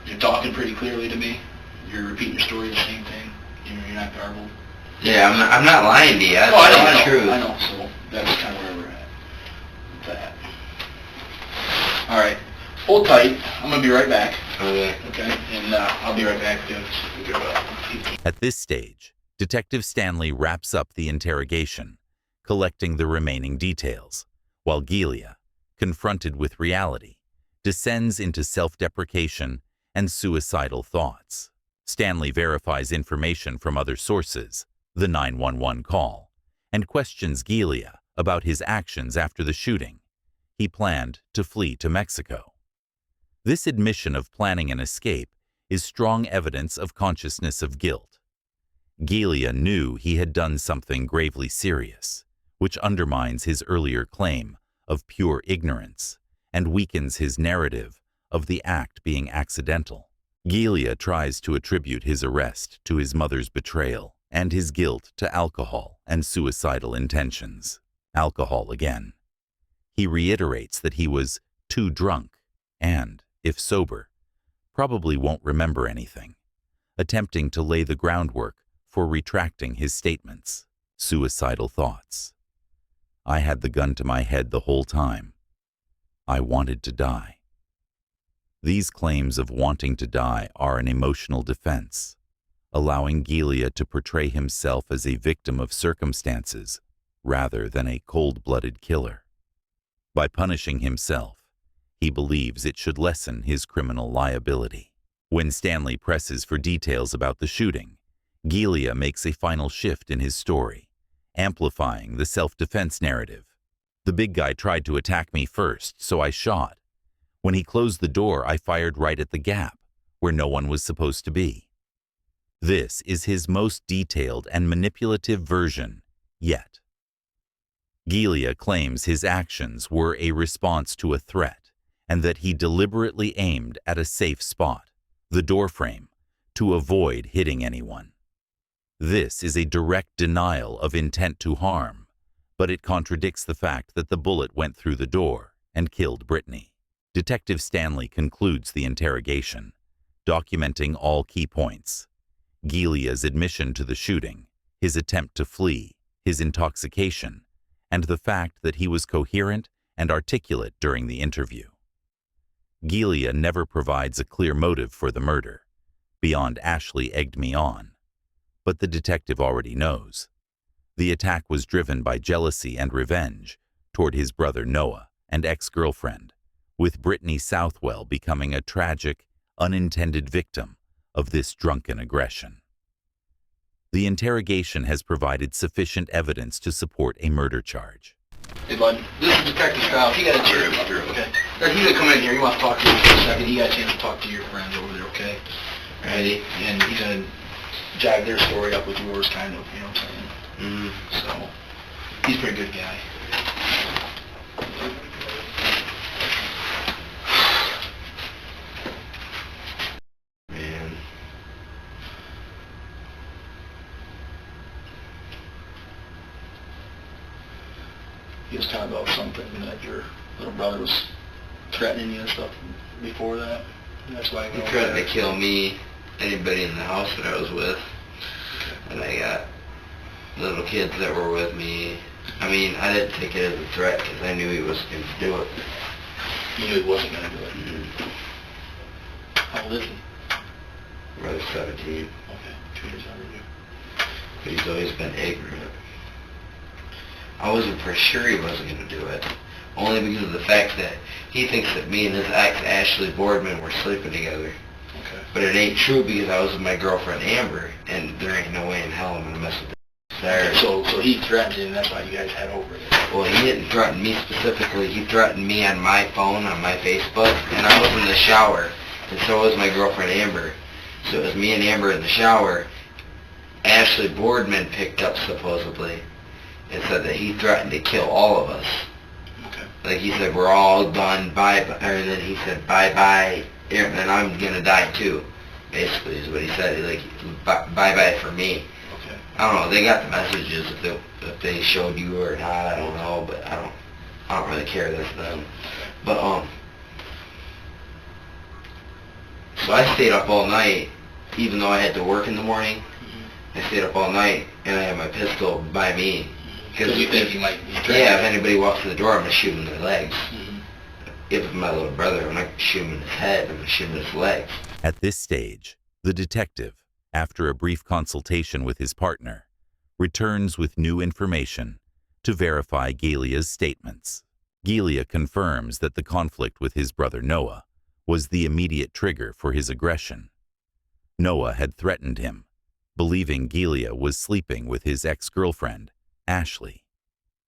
You're talking pretty clearly to me. You're repeating your story, the same thing. You're not garbled. Yeah, I'm not lying to you. That's I the know. truth. I know. So that's kind of where we're at with that. All right. Hold tight. I'm gonna be right back. Okay. Okay. And I'll be right back. At this stage, Detective Stanley wraps up the interrogation, collecting the remaining details, while Gilia, confronted with reality, descends into self-deprecation and suicidal thoughts. Stanley verifies information from other sources, the 911 call, and questions Gilia about his actions after the shooting. He planned to flee to Mexico. This admission of planning an escape is strong evidence of consciousness of guilt. Gilia knew he had done something gravely serious, which undermines his earlier claim of pure ignorance and weakens his narrative of the act being accidental. Gilia tries to attribute his arrest to his mother's betrayal and his guilt to alcohol and suicidal intentions. Alcohol again. He reiterates that he was too drunk and, if sober, probably won't remember anything, attempting to lay the groundwork for retracting his statements. Suicidal thoughts. I had the gun to my head the whole time. I wanted to die. These claims of wanting to die are an emotional defense, allowing Gilia to portray himself as a victim of circumstances rather than a cold-blooded killer. By punishing himself, he believes it should lessen his criminal liability. When Stanley presses for details about the shooting, Gilia makes a final shift in his story, amplifying the self-defense narrative. The big guy tried to attack me first, so I shot. When he closed the door, I fired right at the gap, where no one was supposed to be. This is his most detailed and manipulative version yet. Gilia claims his actions were a response to a threat, and that he deliberately aimed at a safe spot, the doorframe, to avoid hitting anyone. This is a direct denial of intent to harm, but it contradicts the fact that the bullet went through the door and killed Brittany. Detective Stanley concludes the interrogation, documenting all key points: Gilia's admission to the shooting, his attempt to flee, his intoxication, and the fact that he was coherent and articulate during the interview. Gilia never provides a clear motive for the murder, beyond "Ashley egged me on," but the detective already knows. The attack was driven by jealousy and revenge toward his brother Noah and ex-girlfriend, with Brittany Southwell becoming a tragic, unintended victim of this drunken aggression. The interrogation has provided sufficient evidence to support a murder charge. Hey, bud, this is Detective Strauss. He got a chance. Okay. He's gonna come in here. He wants to talk to you for a second. He got a chance to talk to your friends over there, okay? Ready? And he's gonna jive their story up with yours, kind of. You know what I'm saying? So he's a pretty good guy. Man. He was talking about something that your little brother was threatening you and stuff before that. That's why He threatened to kill me, anybody in the house that I was with. And I got little kids that were with me. I mean, I didn't take it as a threat because I knew he was going to do it. You knew he wasn't going to do it. How old is he? Brother's 17. Okay, 2 years younger than you. But he's always been ignorant. I wasn't for sure he wasn't going to do it, only because of the fact that he thinks that me and his ex, Ashley Boardman, were sleeping together. Okay. But it ain't true because I was with my girlfriend Amber, and there ain't no way in hell I'm going to mess with that. So he threatened you, and that's why you guys had over it. Well, he didn't threaten me specifically. He threatened me on my phone, on my Facebook, and I was in the shower, and so was my girlfriend Amber. So it was me and Amber in the shower. Ashley Boardman picked up, supposedly, and said that he threatened to kill all of us. Okay. Like he said, we're all done, bye-bye, and then he said, bye-bye, and I'm gonna die too, basically, is what he said. Like, bye-bye for me. Okay. I don't know, they got the messages, if they showed you or not, I don't know, but I don't really care, that's them. But, so I stayed up all night, even though I had to work in the morning. I stayed up all night, and I had my pistol by me. Because you think he might be threatening. Yeah, if anybody walks through the door, I'm going to shoot him in their legs. If it's my little brother, I'm not going to shoot him in his head, I'm going to shoot him in his legs. At this stage, the detective, after a brief consultation with his partner, returns with new information to verify Gilia's statements. Gilia confirms that the conflict with his brother Noah was the immediate trigger for his aggression. Noah had threatened him, believing Gilia was sleeping with his ex-girlfriend, Ashley.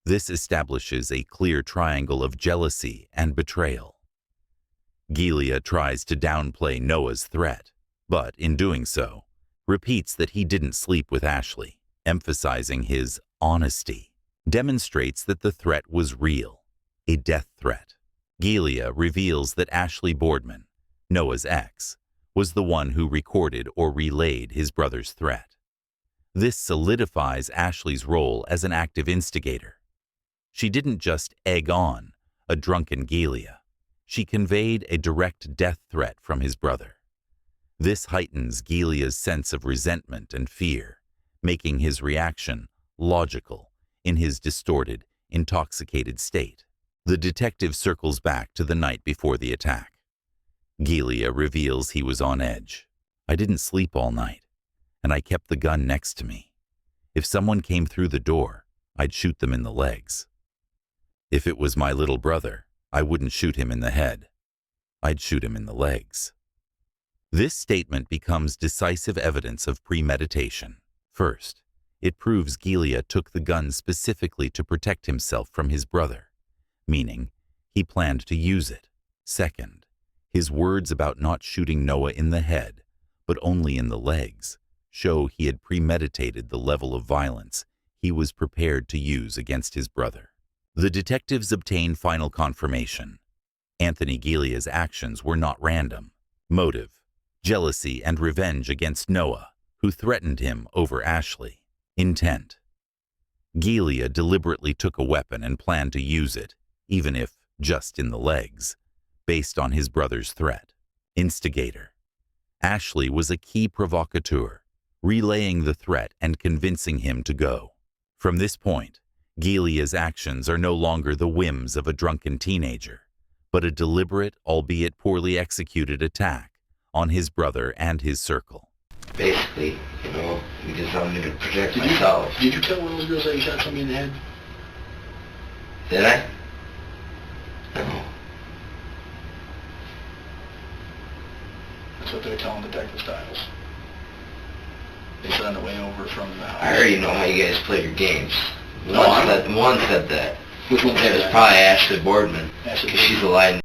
This establishes a clear triangle of jealousy and betrayal. Gilia tries to downplay Noah's threat, but in doing so, repeats that he didn't sleep with Ashley, emphasizing his honesty, demonstrates that the threat was real, a death threat. Gelia reveals that Ashley Boardman, Noah's ex, was the one who recorded or relayed his brother's threat. This solidifies Ashley's role as an active instigator. She didn't just egg on a drunken Gelia. She conveyed a direct death threat from his brother. This heightens Gelia's sense of resentment and fear, making his reaction logical in his distorted, intoxicated state. The detective circles back to the night before the attack. Gelia reveals he was on edge. I didn't sleep all night, and I kept the gun next to me. If someone came through the door, I'd shoot them in the legs. If it was my little brother, I wouldn't shoot him in the head. I'd shoot him in the legs. This statement becomes decisive evidence of premeditation. First, it proves Gelia took the gun specifically to protect himself from his brother, meaning he planned to use it. Second, his words about not shooting Noah in the head, but only in the legs, show he had premeditated the level of violence he was prepared to use against his brother. The detectives obtain final confirmation. Anthony Gelia's actions were not random. Motive: jealousy and revenge against Noah, who threatened him over Ashley. Intent: Gelia deliberately took a weapon and planned to use it, even if just in the legs, based on his brother's threat. Instigator: Ashley was a key provocateur, relaying the threat and convincing him to go. From this point, Gelia's actions are no longer the whims of a drunken teenager, but a deliberate, albeit poorly executed attack on his brother and his circle. Basically, because I'm going to protect myself. Did you tell one of those girls that you shot somebody in the head? Did I? No. That's what they're telling Detective Stiles. They said on the way over from the house. I already know how you guys play your games. No, One said that. Which one said It was that? probably Ashley Boardman. Ashley Because she's a liar.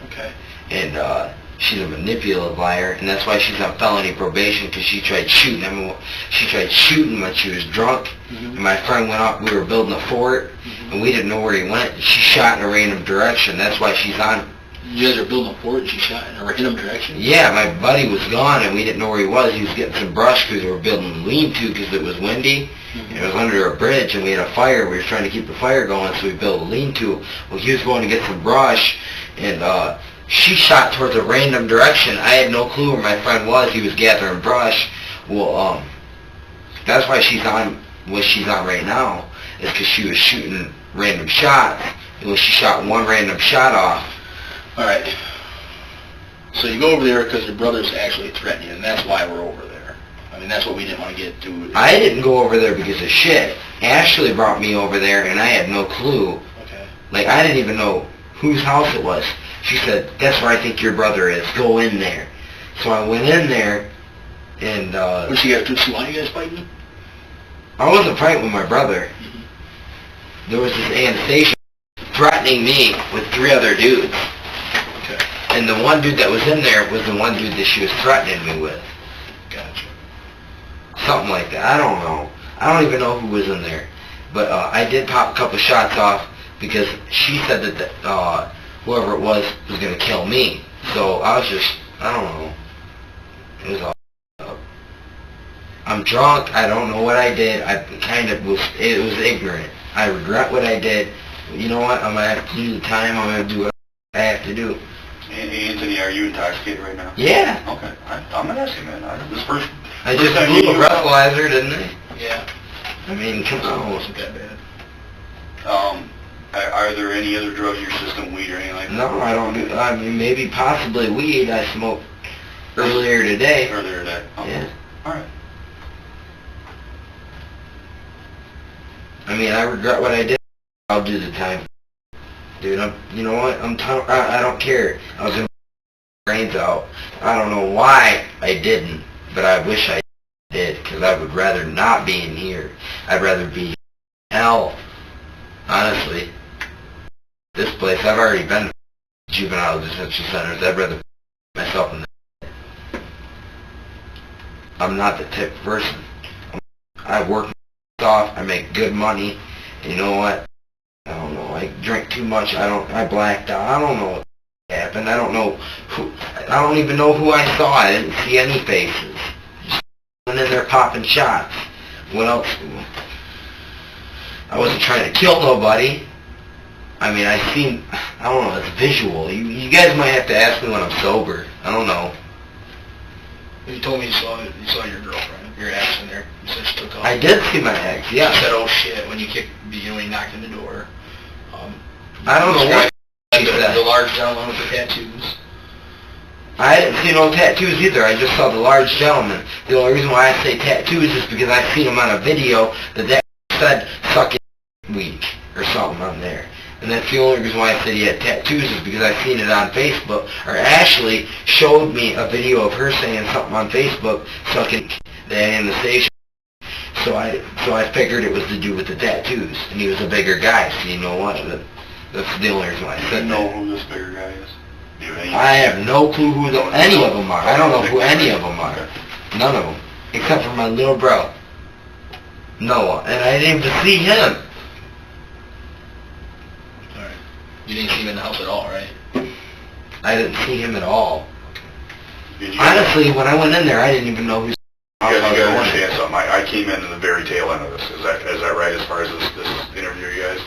Okay. And she's a manipulative liar, and that's why she's on felony probation, because she tried shooting him. She tried shooting when she was drunk, and my friend went up. We were building a fort, and we didn't know where he went. She shot in a random direction. That's why she's on. You guys are building a fort and she shot in a random direction? Yeah, my buddy was gone, and we didn't know where he was. He was getting some brush because we were building a lean-to because it was windy. And it was under a bridge, and we had a fire. We were trying to keep the fire going, so we built a lean-to. Well, he was going to get some brush, and she shot towards a random direction. I had no clue where my friend was. He was gathering brush. Well, that's why she's on what she's on right now, is because she was shooting random shots. And when she shot one random shot off. All right. So you go over there because your brother's actually threatening you, and that's why we're over there. I mean, that's what we didn't want to get to. I didn't go over there because of shit. Ashley brought me over there, and I had no clue. Okay. Like, I didn't even know whose house it was. She said, "That's where I think your brother is. Go in there." So I went in there, and What she got to do? Why are you guys fighting? I wasn't fighting with my brother. There was this Anastasia threatening me with 3 other dudes. Okay. And the one dude that was in there was the one dude that she was threatening me with. Gotcha. Something like that. I don't know. I don't even know who was in there. But I did pop a couple shots off because she said that whoever it was going to kill me. So I was just, I don't know. It was all up. I'm drunk. I don't know what I did. I kind of was, it was ignorant. I regret what I did. You know what? I'm going to have to do the time. I'm going to do what I have to do. Anthony, are you intoxicated right now? Yeah. Okay. I'm not asking, man. I just blew a breathalyzer, didn't I? Yeah. I mean, come on. It wasn't that bad. Are there any other drugs in your system, weed or anything like that? No, I don't do, I mean, maybe possibly weed. I smoked earlier today. Earlier today? Okay. Yeah. All right. I mean, I regret what I did. I'll do the time. Dude, you know what? I don't care. I was in brains out. I don't know why I didn't, but I wish I did, because I would rather not be in here. I'd rather be in hell, honestly. This place, I've already been to juvenile detention centers. I'd rather myself in I'm not the type of person. I work my ass off, I make good money, and you know what? I don't know, I drink too much, I blacked out, I don't know what happened, I don't even know who I saw, I didn't see any faces. Just went in there popping shots. What else? I wasn't trying to kill nobody. I mean, I don't know, it's visual. You guys might have to ask me when I'm sober. I don't know. You told me you saw your girlfriend, your ex in there. You said she took off. I did see my ex, yeah. You said, oh shit, when you knocked on the door. I don't know what she said. The large gentleman with the tattoos. I didn't see no tattoos either. I just saw the large gentleman. The only reason why I say tattoos is because I seen him on a video that said sucking week or something on there. And that's the only reason why I said he had tattoos is because I seen it on Facebook. Or Ashley showed me a video of her saying something on Facebook, sucking the anesthesia. So I figured it was to do with the tattoos. And he was a bigger guy, so you know what? That's the only reason why I said You know that. who this bigger guy is? Do you have any? I have no clue who any of them are. I don't know who any of them are. None of them. Except for my little bro. Noah. And I didn't even see him. Alright. You didn't see him in the house at all, right? I didn't see him at all. Did you- Honestly, when I went in there, I didn't even know who. You gotta understand something. I came in the very tail end of this. Is that right as far as this interview, you guys?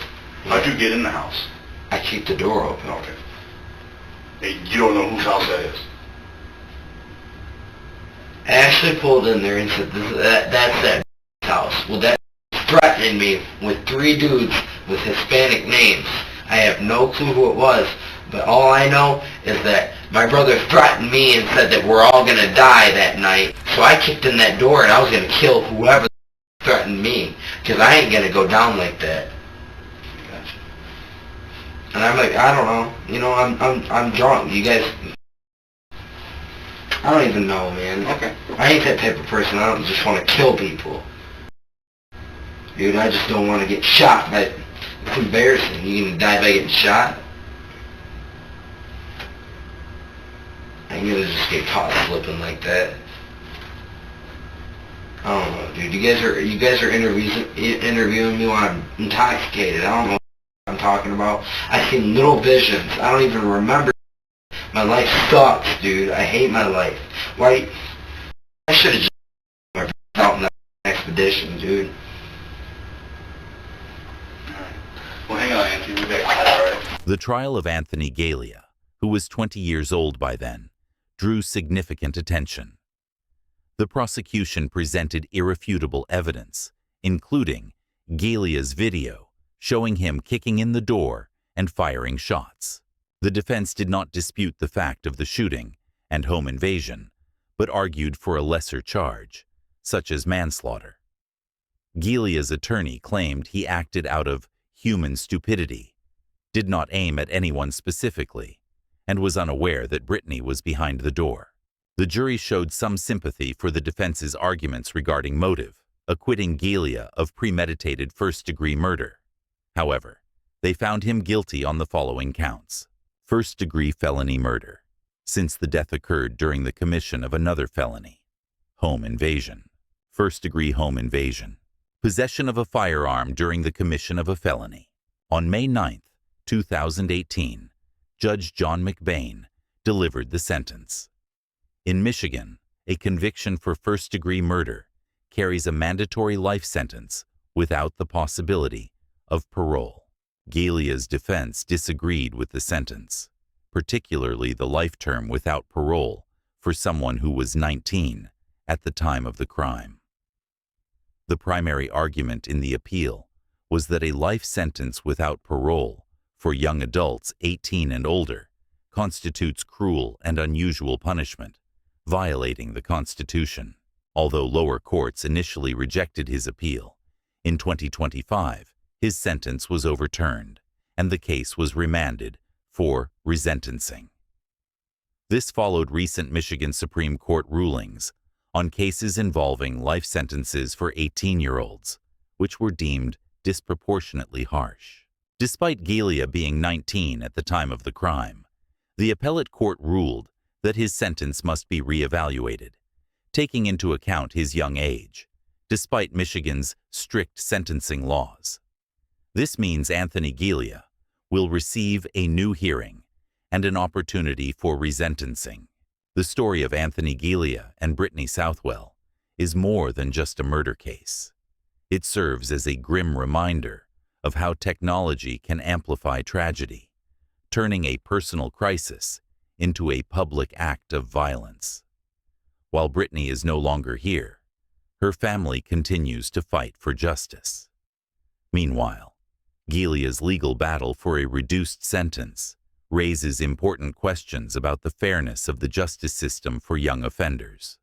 How'd you get in the house? I keep the door open. Okay. Hey, you don't know whose house that is? Ashley pulled in there and said, that's that house. Well, that threatening me with 3 dudes with Hispanic names. I have no clue who it was, but all I know is that my brother threatened me and said that we're all going to die that night. So I kicked in that door and I was going to kill whoever threatened me, because I ain't going to go down like that. Gotcha. And I'm like, I don't know. You know, I'm drunk. You guys, I don't even know, man. Okay. I ain't that type of person. I don't just want to kill people. Dude, I just don't want to get shot. But it's embarrassing. You gonna die by getting shot? I'm gonna just get caught slipping like that. I don't know, dude. You guys are interviewing me while I'm intoxicated. I don't know what I'm talking about. I see little visions. I don't even remember. My life sucks, dude. I hate my life. Why? I should have just went out on that expedition, dude. Alright. Well, hang on, Anthony. We'll be back. Alright. The trial of Anthony Galea, who was 20 years old by then, drew significant attention. The prosecution presented irrefutable evidence, including Galea's video showing him kicking in the door and firing shots. The defense did not dispute the fact of the shooting and home invasion, but argued for a lesser charge, such as manslaughter. Galea's attorney claimed he acted out of human stupidity, did not aim at anyone specifically, and was unaware that Brittany was behind the door. The jury showed some sympathy for the defense's arguments regarding motive, acquitting Galea of premeditated first-degree murder. However, they found him guilty on the following counts: first-degree felony murder, since the death occurred during the commission of another felony; home invasion, first-degree home invasion; possession of a firearm during the commission of a felony. On May 9, 2018, Judge John McBain delivered the sentence. In Michigan, a conviction for first-degree murder carries a mandatory life sentence without the possibility of parole. Galea's defense disagreed with the sentence, particularly the life term without parole for someone who was 19 at the time of the crime. The primary argument in the appeal was that a life sentence without parole for young adults 18 and older constitutes cruel and unusual punishment, violating the Constitution. Although lower courts initially rejected his appeal, in 2025, his sentence was overturned, and the case was remanded for resentencing. This followed recent Michigan Supreme Court rulings on cases involving life sentences for 18-year-olds, which were deemed disproportionately harsh. Despite Galea being 19 at the time of the crime, the appellate court ruled that his sentence must be reevaluated, taking into account his young age, despite Michigan's strict sentencing laws. This means Anthony Giglia will receive a new hearing and an opportunity for resentencing. The story of Anthony Giglia and Brittany Southwell is more than just a murder case. It serves as a grim reminder of how technology can amplify tragedy, turning a personal crisis into a public act of violence. While Brittany is no longer here, her family continues to fight for justice. Meanwhile, Giglia's legal battle for a reduced sentence raises important questions about the fairness of the justice system for young offenders.